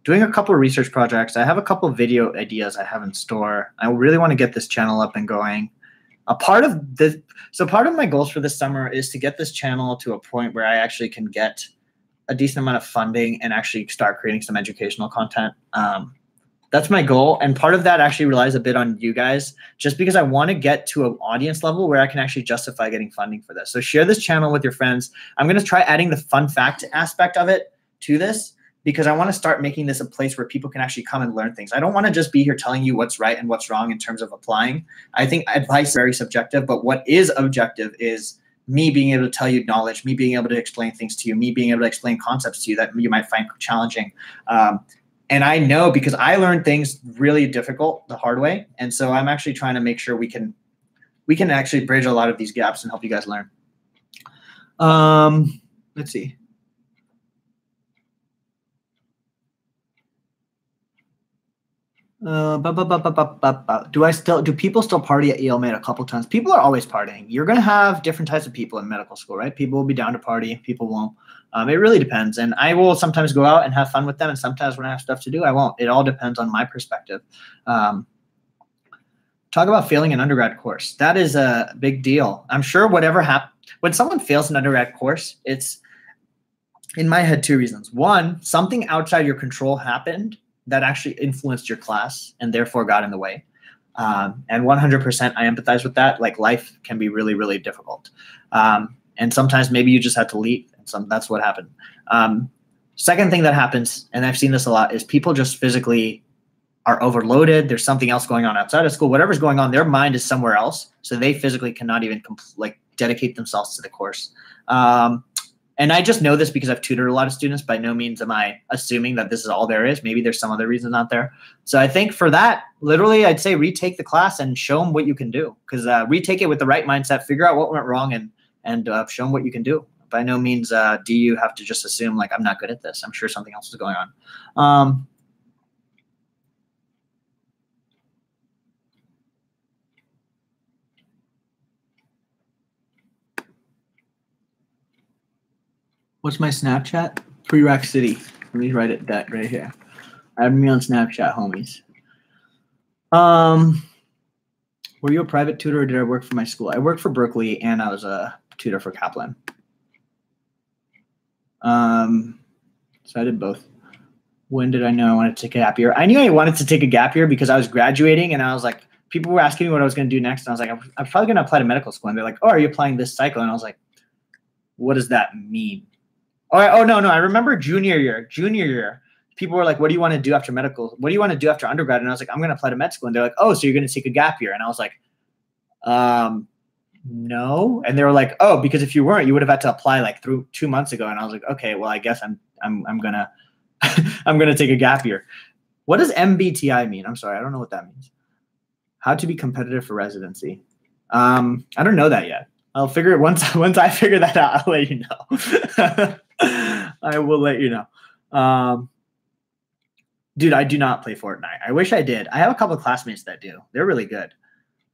Doing a couple of research projects. I have a couple of video ideas I have in store. I really want to get this channel up and going. A part of this, so part of my goals for this summer is to get this channel to a point where I actually can get a decent amount of funding and actually start creating some educational content. That's my goal. And part of that actually relies a bit on you guys, just because I want to get to an audience level where I can actually justify getting funding for this. So share this channel with your friends. I'm going to try adding the fun fact aspect of it to this, because I want to start making this a place where people can actually come and learn things. I don't want to just be here telling you what's right and what's wrong in terms of applying. I think advice is very subjective, but what is objective is me being able to tell you knowledge, me being able to explain things to you, me being able to explain concepts to you that you might find challenging. And I know, because I learned things really difficult the hard way. And so I'm actually trying to make sure we can actually bridge a lot of these gaps and help you guys learn. Let's see. Do people still party at Yale Med a couple times? People are always partying. You're going to have different types of people in medical school, right? People will be down to party. People won't. It really depends. And I will sometimes go out and have fun with them. And sometimes when I have stuff to do, I won't. It all depends on my perspective. Talk about failing an undergrad course. That is a big deal. I'm sure whatever happens, when someone fails an undergrad course, it's, in my head, two reasons. One, something outside your control happened that actually influenced your class and therefore got in the way. And 100% I empathize with that. Like, life can be really, really difficult. And sometimes maybe you just had to leave. And that's what happened. Second thing that happens, and I've seen this a lot, is people just physically are overloaded. There's something else going on outside of school. Whatever's going on, their mind is somewhere else. So they physically cannot even dedicate themselves to the course. And I just know this because I've tutored a lot of students. By no means am I assuming that this is all there is. Maybe there's some other reasons out there. So I think for that, literally, I'd say retake the class and show them what you can do. Because retake it with the right mindset, figure out what went wrong, and show them what you can do. By no means do you have to just assume, like, I'm not good at this. I'm sure something else is going on. What's my Snapchat? Prerakcity. Let me write it that right here. Add me on Snapchat, homies. Were you a private tutor or did I work for my school? I worked for Berkeley and I was a tutor for Kaplan. So I did both. When did I know I wanted to take a gap year? I knew I wanted to take a gap year because I was graduating and I was like, people were asking me what I was going to do next. And I was like, I'm probably going to apply to medical school. And they're like, oh, are you applying this cycle? And I was like, what does that mean? Oh, no. I remember junior year. People were like, what do you want to do after medical? What do you want to do after undergrad? And I was like, I'm going to apply to med school. And they're like, oh, so you're going to take a gap year. And I was like, no. And they were like, oh, because if you weren't, you would have had to apply like through 2 months ago. And I was like, okay, well, I guess I'm gonna I'm gonna take a gap year. What does MBTI mean? I'm sorry, I don't know what that means. How to be competitive for residency. I don't know that yet. I'll figure it once I figure that out. I'll let you know. I will let you know. Dude, I do not play Fortnite. I wish I did. I have a couple of classmates that do. They're really good.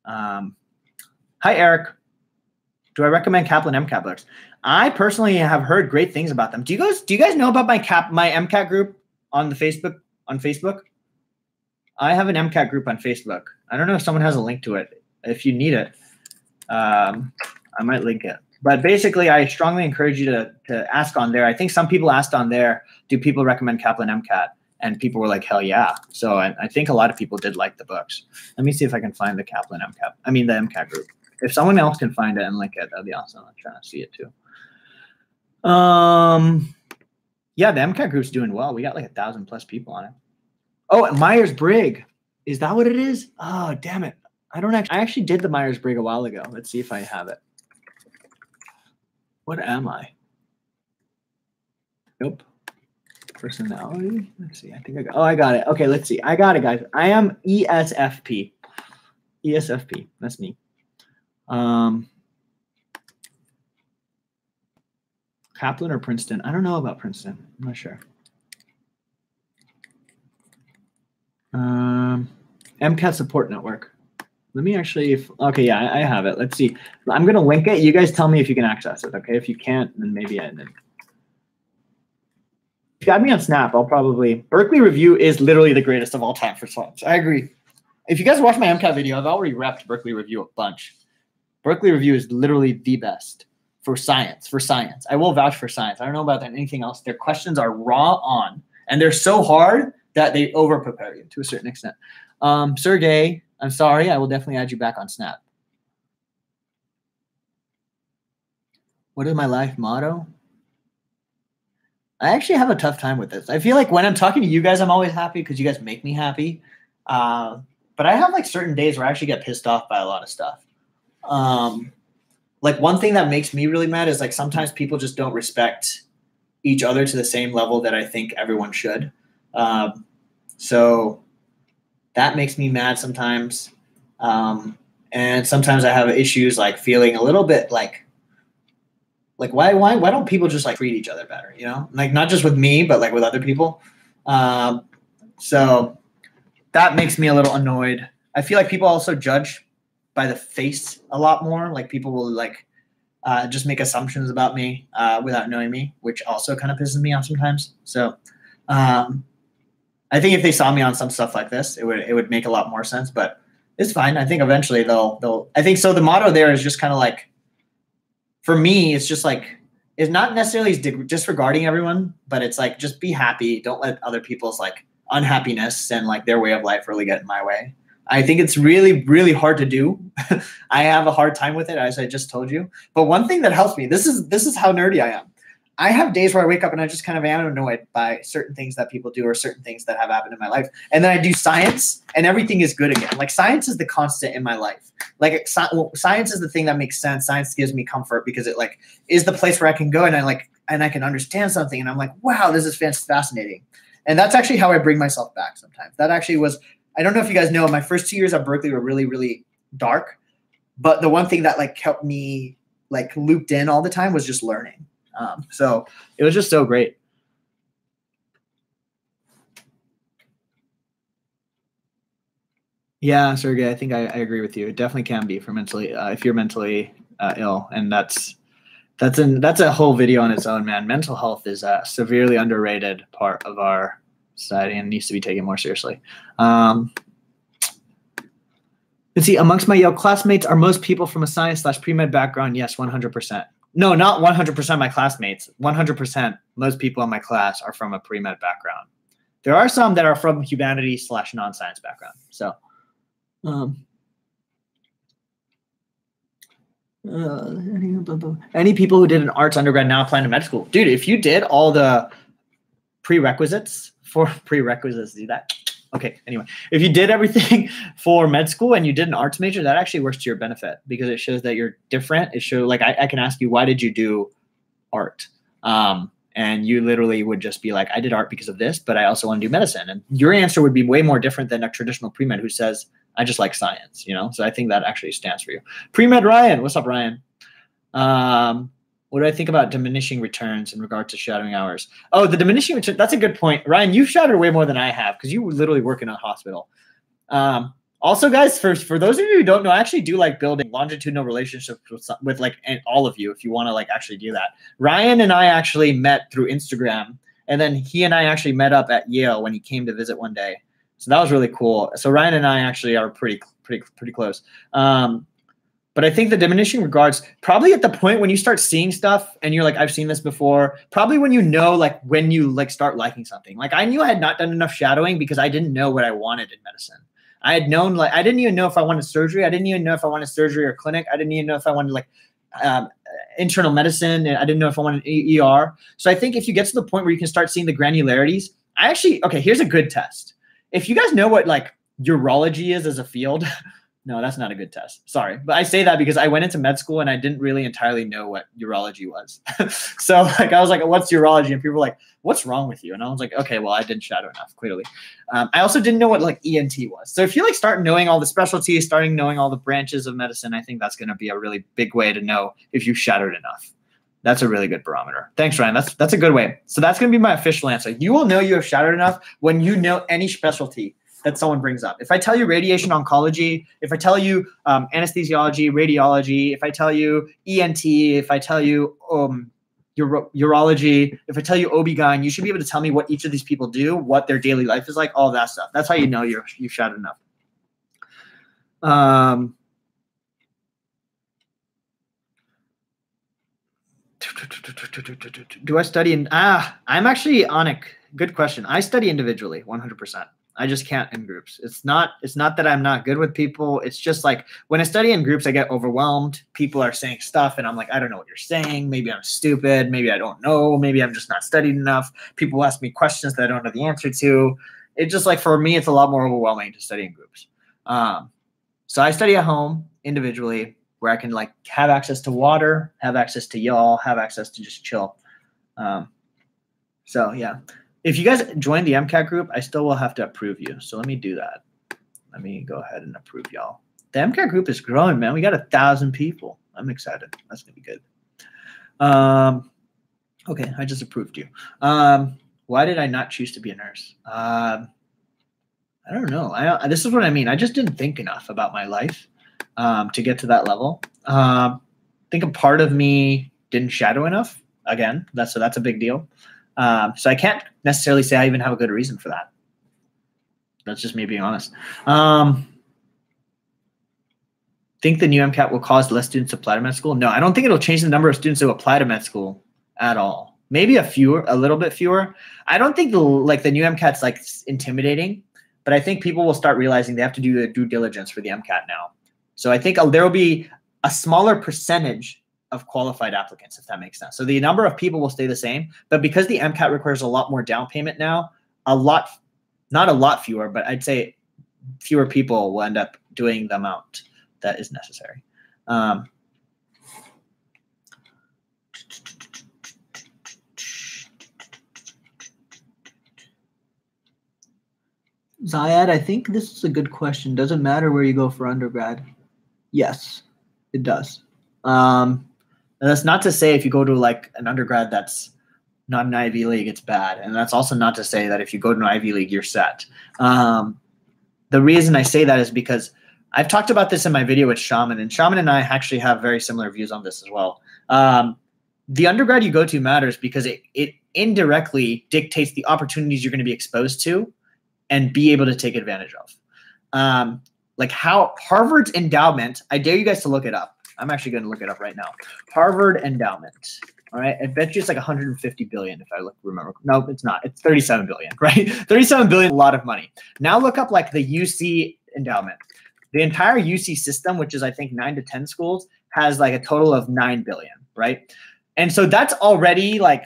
Hi, Eric. Do I recommend Kaplan MCAT books? I personally have heard great things about them. Do you guys know about my MCAT group on the Facebook? On Facebook, I have an MCAT group on Facebook. I don't know if someone has a link to it. If you need it, I might link it. But basically, I strongly encourage you to ask on there. I think some people asked on there, do people recommend Kaplan MCAT? And people were like, hell yeah. So I think a lot of people did like the books. Let me see if I can find the Kaplan MCAT. I mean, the MCAT group. If someone else can find it and link it, that'd be awesome. I'm trying to see it too. Yeah, the MCAT group's doing well. We got like 1,000+ people on it. Oh, Myers-Briggs. Is that what it is? Oh, damn it. I actually did the Myers-Briggs a while ago. Let's see if I have it. What am I? Nope. Personality. Let's see. I think I got it. Okay, let's see. I got it, guys. I am ESFP. ESFP. That's me. Kaplan or Princeton? I don't know about Princeton. I'm not sure. MCAT support network. Let me actually, okay, yeah, I have it. Let's see. I'm going to link it. You guys tell me if you can access it, okay? If you can't, then maybe I didn't. If you got me on Snap, I'll probably, Berkeley Review is literally the greatest of all time for science. I agree. If you guys watch my MCAT video, I've already repped Berkeley Review a bunch. Berkeley Review is literally the best for science. I will vouch for science. I don't know about anything else. Their questions are raw on, and they're so hard that they over prepare you to a certain extent. Sergey, I'm sorry. I will definitely add you back on Snap. What is my life motto? I actually have a tough time with this. I feel like when I'm talking to you guys, I'm always happy because you guys make me happy. But I have like certain days where I actually get pissed off by a lot of stuff. Like one thing that makes me really mad is like sometimes people just don't respect each other to the same level that I think everyone should. So that makes me mad sometimes. And sometimes I have issues like feeling a little bit like why don't people just like treat each other better, you know? Like not just with me, but like with other people. So that makes me a little annoyed. I feel like people also judge by the face a lot more. Like people will like just make assumptions about me without knowing me, which also kind of pisses me off sometimes. So I think if they saw me on some stuff like this, it would make a lot more sense, but it's fine. I think eventually they'll I think so. The motto there is just kind of like, for me, it's just like, it's not necessarily disregarding everyone, but it's like, just be happy. Don't let other people's like unhappiness and like their way of life really get in my way. I think it's really, really hard to do. I have a hard time with it, as I just told you. But one thing that helps me, this is how nerdy I am. I have days where I wake up and I just kind of am annoyed by certain things that people do or certain things that have happened in my life. And then I do science and everything is good again. Like science is the constant in my life. Like science is the thing that makes sense. Science gives me comfort because it like is the place where I can go and I can understand something. And I'm like, wow, this is fascinating. And that's actually how I bring myself back sometimes. That actually was, I don't know if you guys know, my first 2 years at Berkeley were really, really dark. But the one thing that like kept me like looped in all the time was just learning. So it was just so great. Yeah, Sergey, I think I agree with you. It definitely can be for mentally, if you're mentally ill, and that's a whole video on its own, man. Mental health is a severely underrated part of our society and needs to be taken more seriously. Let's see, amongst my Yale classmates, are most people from a science/pre-med background? Yes, 100%. No, not 100% my classmates. 100% most people in my class are from a pre-med background. There are some that are from humanities/non-science background. So, any people who did an arts undergrad now applying to med school? Dude, if you did all the prerequisites, do that. Okay, anyway, if you did everything for med school and you did an arts major, that actually works to your benefit because it shows that you're different. It shows, like, I can ask you, why did you do art? And you literally would just be like, I did art because of this, but I also want to do medicine. And your answer would be way more different than a traditional pre-med who says, I just like science, you know? So I think that actually stands for you. Pre-med Ryan, what's up, Ryan? What do I think about diminishing returns in regard to shadowing hours? Oh, the diminishing return, that's a good point. Ryan, you've shadowed way more than I have because you literally work in a hospital. Also, guys, for those of you who don't know, I actually do like building longitudinal relationships with like all of you if you want to like actually do that. Ryan and I actually met through Instagram, and then he and I actually met up at Yale when he came to visit one day. So that was really cool. So Ryan and I actually are pretty close. But I think the diminishing regards, probably at the point when you start seeing stuff and you're like, I've seen this before, probably when you know, like when you like start liking something. Like I knew I had not done enough shadowing because I didn't know what I wanted in medicine. I had known, like, I didn't even know if I wanted surgery. I didn't even know if I wanted surgery or clinic. I didn't even know if I wanted like internal medicine. And I didn't know if I wanted ER. So I think if you get to the point where you can start seeing the granularities, okay, here's a good test. If you guys know what like urology is as a field, no, that's not a good test. Sorry. But I say that because I went into med school and I didn't really entirely know what urology was. So like, I was like, what's urology? And people were like, what's wrong with you? And I was like, okay, well, I didn't shadow enough, clearly. I also didn't know what like ENT was. So if you like start knowing all the specialties, starting knowing all the branches of medicine, I think that's going to be a really big way to know if you shadowed enough. That's a really good barometer. Thanks, Ryan. That's a good way. So that's going to be my official answer. You will know you have shadowed enough when you know any specialty that someone brings up. If I tell you radiation oncology, if I tell you anesthesiology, radiology, if I tell you ENT, if I tell you urology, if I tell you OB-GYN, you should be able to tell me what each of these people do, what their daily life is like, all that stuff. That's how you know you've shadowed enough. Do I study in? I'm actually Anik. Good question. I study individually, 100%. I just can't in groups. It's not that I'm not good with people. It's just like when I study in groups, I get overwhelmed. People are saying stuff and I'm like, I don't know what you're saying. Maybe I'm stupid. Maybe I don't know. Maybe I'm just not studied enough. People ask me questions that I don't know the answer to. It's just like, for me, it's a lot more overwhelming to study in groups. So I study at home individually where I can like have access to water, have access to y'all, have access to just chill. So yeah. If you guys join the MCAT group, I still will have to approve you. So let me do that. Let me go ahead and approve y'all. The MCAT group is growing, man. We got 1,000 people. I'm excited. That's going to be good. Okay, I just approved you. Why did I not choose to be a nurse? I don't know. This is what I mean. I just didn't think enough about my life to get to that level. I think a part of me didn't shadow enough. Again, that's a big deal. So I can't necessarily say I even have a good reason for that. That's just me being honest. Think the new MCAT will cause less students to apply to med school? No, I don't think it'll change the number of students who apply to med school at all. Maybe a little bit fewer. I don't think the new MCAT's like intimidating, but I think people will start realizing they have to do the due diligence for the MCAT now. So I think there will be a smaller percentage of qualified applicants, if that makes sense. So the number of people will stay the same, but because the MCAT requires a lot more down payment now, not a lot fewer, but I'd say fewer people will end up doing the amount that is necessary. Zayad, I think this is a good question. Does it matter where you go for undergrad? Yes, it does. And that's not to say if you go to like an undergrad that's not an Ivy League, it's bad. And that's also not to say that if you go to an Ivy League, you're set. The reason I say that is because I've talked about this in my video with Shaman, and Shaman and I actually have very similar views on this as well. The undergrad you go to matters because it indirectly dictates the opportunities you're going to be exposed to and be able to take advantage of. Like how Harvard's endowment, I dare you guys to look it up. I'm actually going to look it up right now. Harvard endowment. All right. I bet you it's like 150 billion if I remember. No, it's not. It's 37 billion, right? 37 billion, a lot of money. Now look up like the UC endowment. The entire UC system, which is I think 9 to 10 schools, has like a total of 9 billion, right? And so that's already like,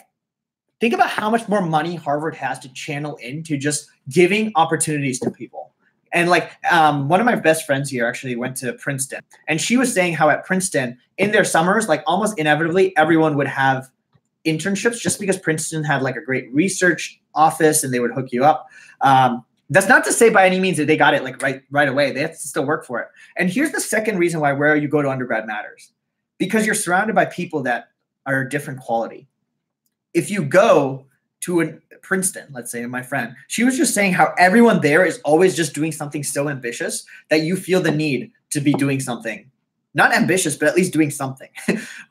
think about how much more money Harvard has to channel into just giving opportunities to people. And like one of my best friends here actually went to Princeton, and she was saying how at Princeton in their summers, like almost inevitably, everyone would have internships just because Princeton had like a great research office and they would hook you up. That's not to say by any means that they got it like right away. They have to still work for it. And here's the second reason why where you go to undergrad matters, because you're surrounded by people that are different quality. If you go to Princeton, let's say, my friend, she was just saying how everyone there is always just doing something so ambitious that you feel the need to be doing something, not ambitious, but at least doing something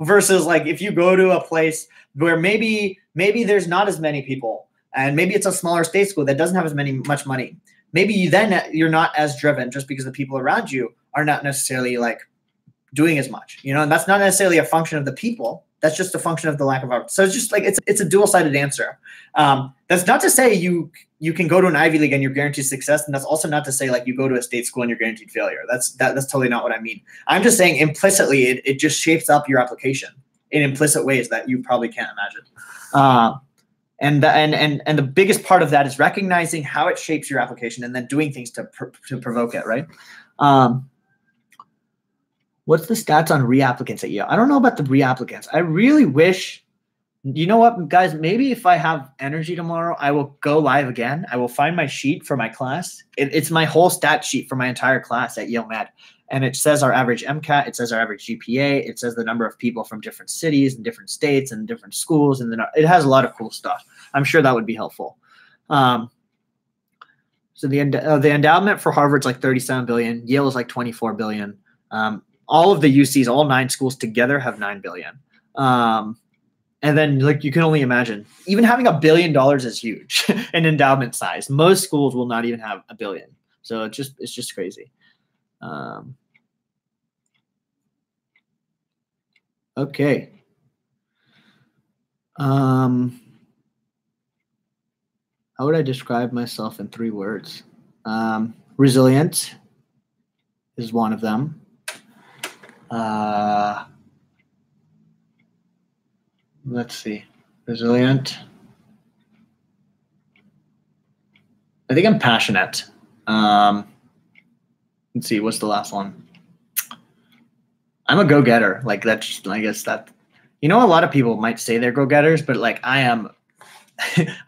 versus like, if you go to a place where maybe there's not as many people and maybe it's a smaller state school that doesn't have as much money. Maybe you're not as driven just because the people around you are not necessarily like doing as much, and that's not necessarily a function of the people. That's just a function of the lack of art. So it's just like it's a dual-sided answer. That's not to say you can go to an Ivy League and you're guaranteed success, and that's also not to say like you go to a state school and you're guaranteed failure. That's totally not what I mean. I'm just saying implicitly it just shapes up your application in implicit ways that you probably can't imagine. And the biggest part of that is recognizing how it shapes your application and then doing things to provoke it, right? What's the stats on reapplicants at Yale? I don't know about the reapplicants. I really wish, you know what, guys, maybe if I have energy tomorrow, I will go live again. I will find my sheet for my class. It's my whole stat sheet for my entire class at Yale Med. And it says our average MCAT. It says our average GPA. It says the number of people from different cities and different states and different schools. And then it has a lot of cool stuff. I'm sure that would be helpful. So the endowment for Harvard's like 37 billion. Yale is like 24 billion. All of the UCs, all 9 schools together have 9 billion. And then like you can only imagine, even having $1 billion is huge in endowment size. Most schools will not even have $1 billion. So it's just crazy. Okay. How would I describe myself in 3 words? Resilient is one of them. Let's see. Resilient. I think I'm passionate. Let's see. What's the last one? I'm a go-getter. Like that's, I guess that, a lot of people might say they're go-getters, but like I am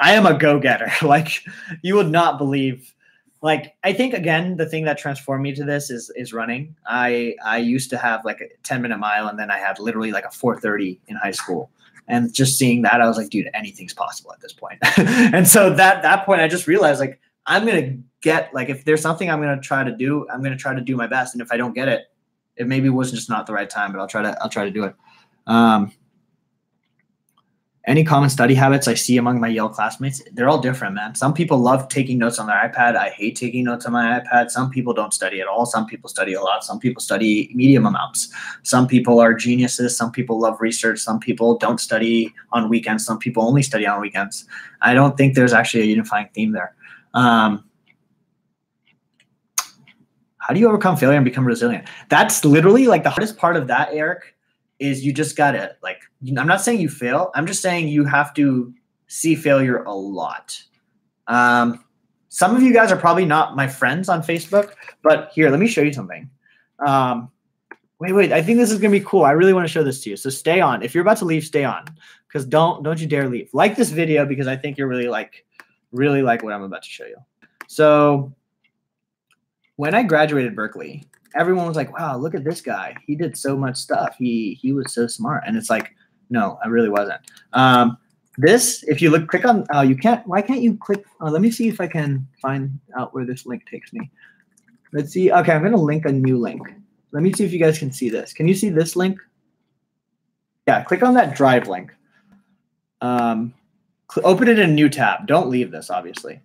a go-getter. Like you would not believe. Like I think again, the thing that transformed me to this is running. I used to have like a 10-minute mile, and then I had literally like a 4:30 in high school. And just seeing that, I was like, dude, anything's possible at this point. And so that point, I just realized like I'm gonna get, like, if there's something I'm gonna try to do, I'm gonna try to do my best. And if I don't get it, it maybe wasn't just not the right time, but I'll try to do it. Any common study habits I see among my Yale classmates? They're all different, man. Some people love taking notes on their iPad. I hate taking notes on my iPad. Some people don't study at all. Some people study a lot. Some people study medium amounts. Some people are geniuses. Some people love research. Some people don't study on weekends. Some people only study on weekends. I don't think there's actually a unifying theme there. How do you overcome failure and become resilient? That's literally like the hardest part of that, Eric, is you just got to, like, I'm not saying you fail. I'm just saying you have to see failure a lot. Some of you guys are probably not my friends on Facebook, but here, let me show you something. Wait, I think this is going to be cool. I really want to show this to you. So stay on. If you're about to leave, stay on, because don't you dare leave. Like this video, because I think you're really like what I'm about to show you. So when I graduated Berkeley, everyone was like, wow, look at this guy. He did so much stuff. He was so smart. And it's like, no, I really wasn't. This, if you click on, why can't you click? Let me see if I can find out where this link takes me. Let's see. Okay, I'm going to link a new link. Let me see if you guys can see this. Can you see this link? Yeah, click on that Drive link. Open it in a new tab. Don't leave this, obviously.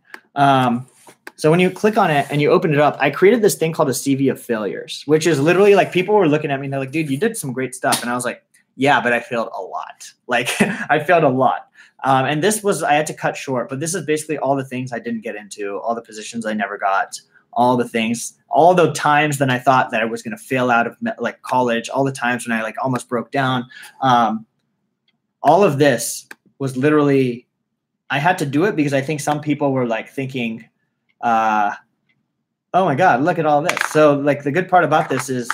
So when you click on it and you open it up, I created this thing called a CV of failures, which is literally like people were looking at me and they're like, dude, you did some great stuff. And I was like, yeah, but I failed a lot. Like I failed a lot. And this was, I had to cut short, but this is basically all the things I didn't get into, all the positions I never got, all the things, all the times that I thought that I was going to fail out of like college, all the times when I like almost broke down. All of this was literally, I had to do it because I think some people were like thinking, oh my God, look at all this. So like the good part about this is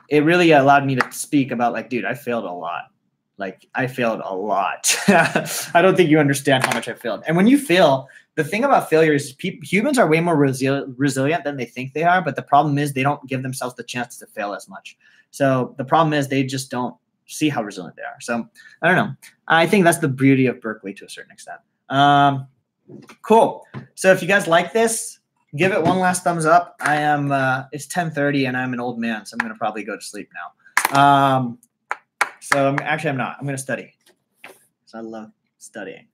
it really allowed me to speak about like, dude, I failed a lot. Like I failed a lot. I don't think you understand how much I failed. And when you fail, the thing about failure is humans are way more resilient than they think they are. But the problem is they don't give themselves the chance to fail as much. So the problem is they just don't see how resilient they are. So I don't know. I think that's the beauty of Berkeley to a certain extent. Cool. So if you guys like this, give it one last thumbs up. I am, it's 10:30 and I'm an old man, so I'm going to probably go to sleep now. So I'm not. I'm going to study. So I love studying.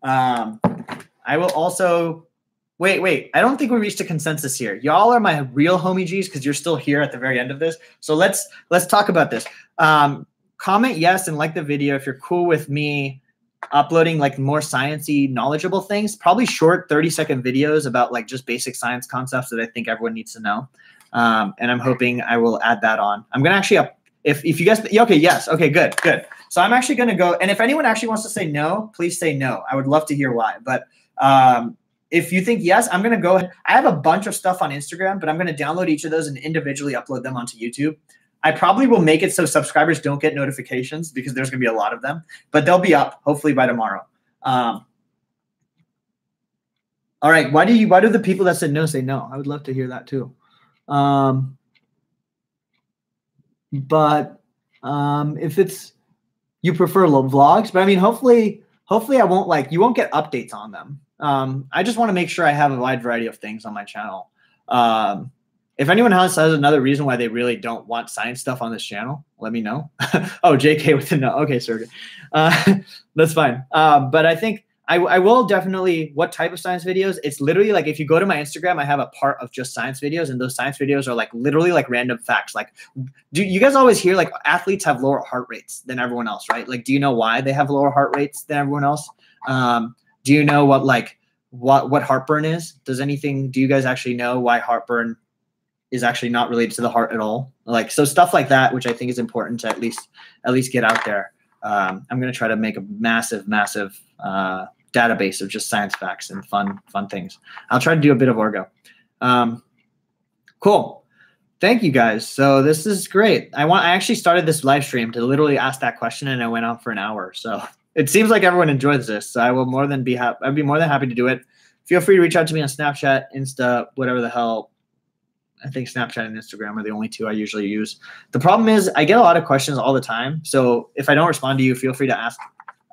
I will also, wait. I don't think we reached a consensus here. Y'all are my real homie G's because you're still here at the very end of this. So let's talk about this. Comment yes and like the video if you're cool with me uploading like more sciencey, knowledgeable things, probably short 30-second videos about like just basic science concepts that I think everyone needs to know. And I'm hoping I will add that on. I'm going to actually, if you guys, okay, yes. Okay, good. So I'm actually going to go. And if anyone actually wants to say no, please say no. I would love to hear why. But if you think yes, I'm going to go ahead. I have a bunch of stuff on Instagram, but I'm going to download each of those and individually upload them onto YouTube. I probably will make it so subscribers don't get notifications because there's going to be a lot of them, but they'll be up hopefully by tomorrow. All right. Why do the people that said no say no? I would love to hear that too. But if it's, you prefer vlogs, but I mean, hopefully I won't like, you won't get updates on them. I just want to make sure I have a wide variety of things on my channel. If anyone else has another reason why they really don't want science stuff on this channel, let me know. Oh, JK with a no. Okay, sir. That's fine. But I think I will definitely, what type of science videos? It's literally like, if you go to my Instagram, I have a part of just science videos, and those science videos are like literally like random facts. Like, do you guys always hear like athletes have lower heart rates than everyone else, right? Like, do you know why they have lower heart rates than everyone else? Do you know what heartburn is? Do you guys actually know why heartburn is actually not related to the heart at all? Like, so stuff like that, which I think is important to at least get out there. I'm going to try to make a massive database of just science facts and fun things. I'll try to do a bit of orgo. Cool. Thank you guys. So this is great. I actually started this live stream to literally ask that question, and I went on for an hour. So it seems like everyone enjoys this. So I will I'd be more than happy to do it. Feel free to reach out to me on Snapchat, Insta, whatever the hell. I think Snapchat and Instagram are the only two I usually use. The problem is I get a lot of questions all the time. So if I don't respond to you, feel free to ask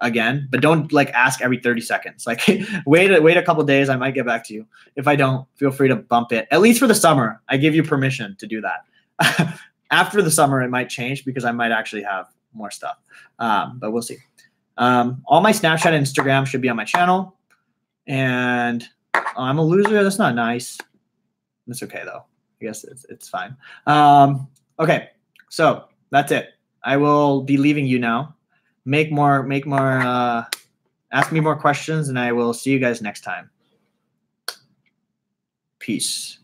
again, but don't like ask every 30 seconds. Like wait a couple days. I might get back to you. If I don't, feel free to bump it, at least for the summer. I give you permission to do that. After the summer, it might change because I might actually have more stuff, but we'll see. All my Snapchat and Instagram should be on my channel. And I'm a loser. That's not nice. That's okay though. I guess it's fine. Okay, so that's it. I will be leaving you now. Ask me more questions, and I will see you guys next time. Peace.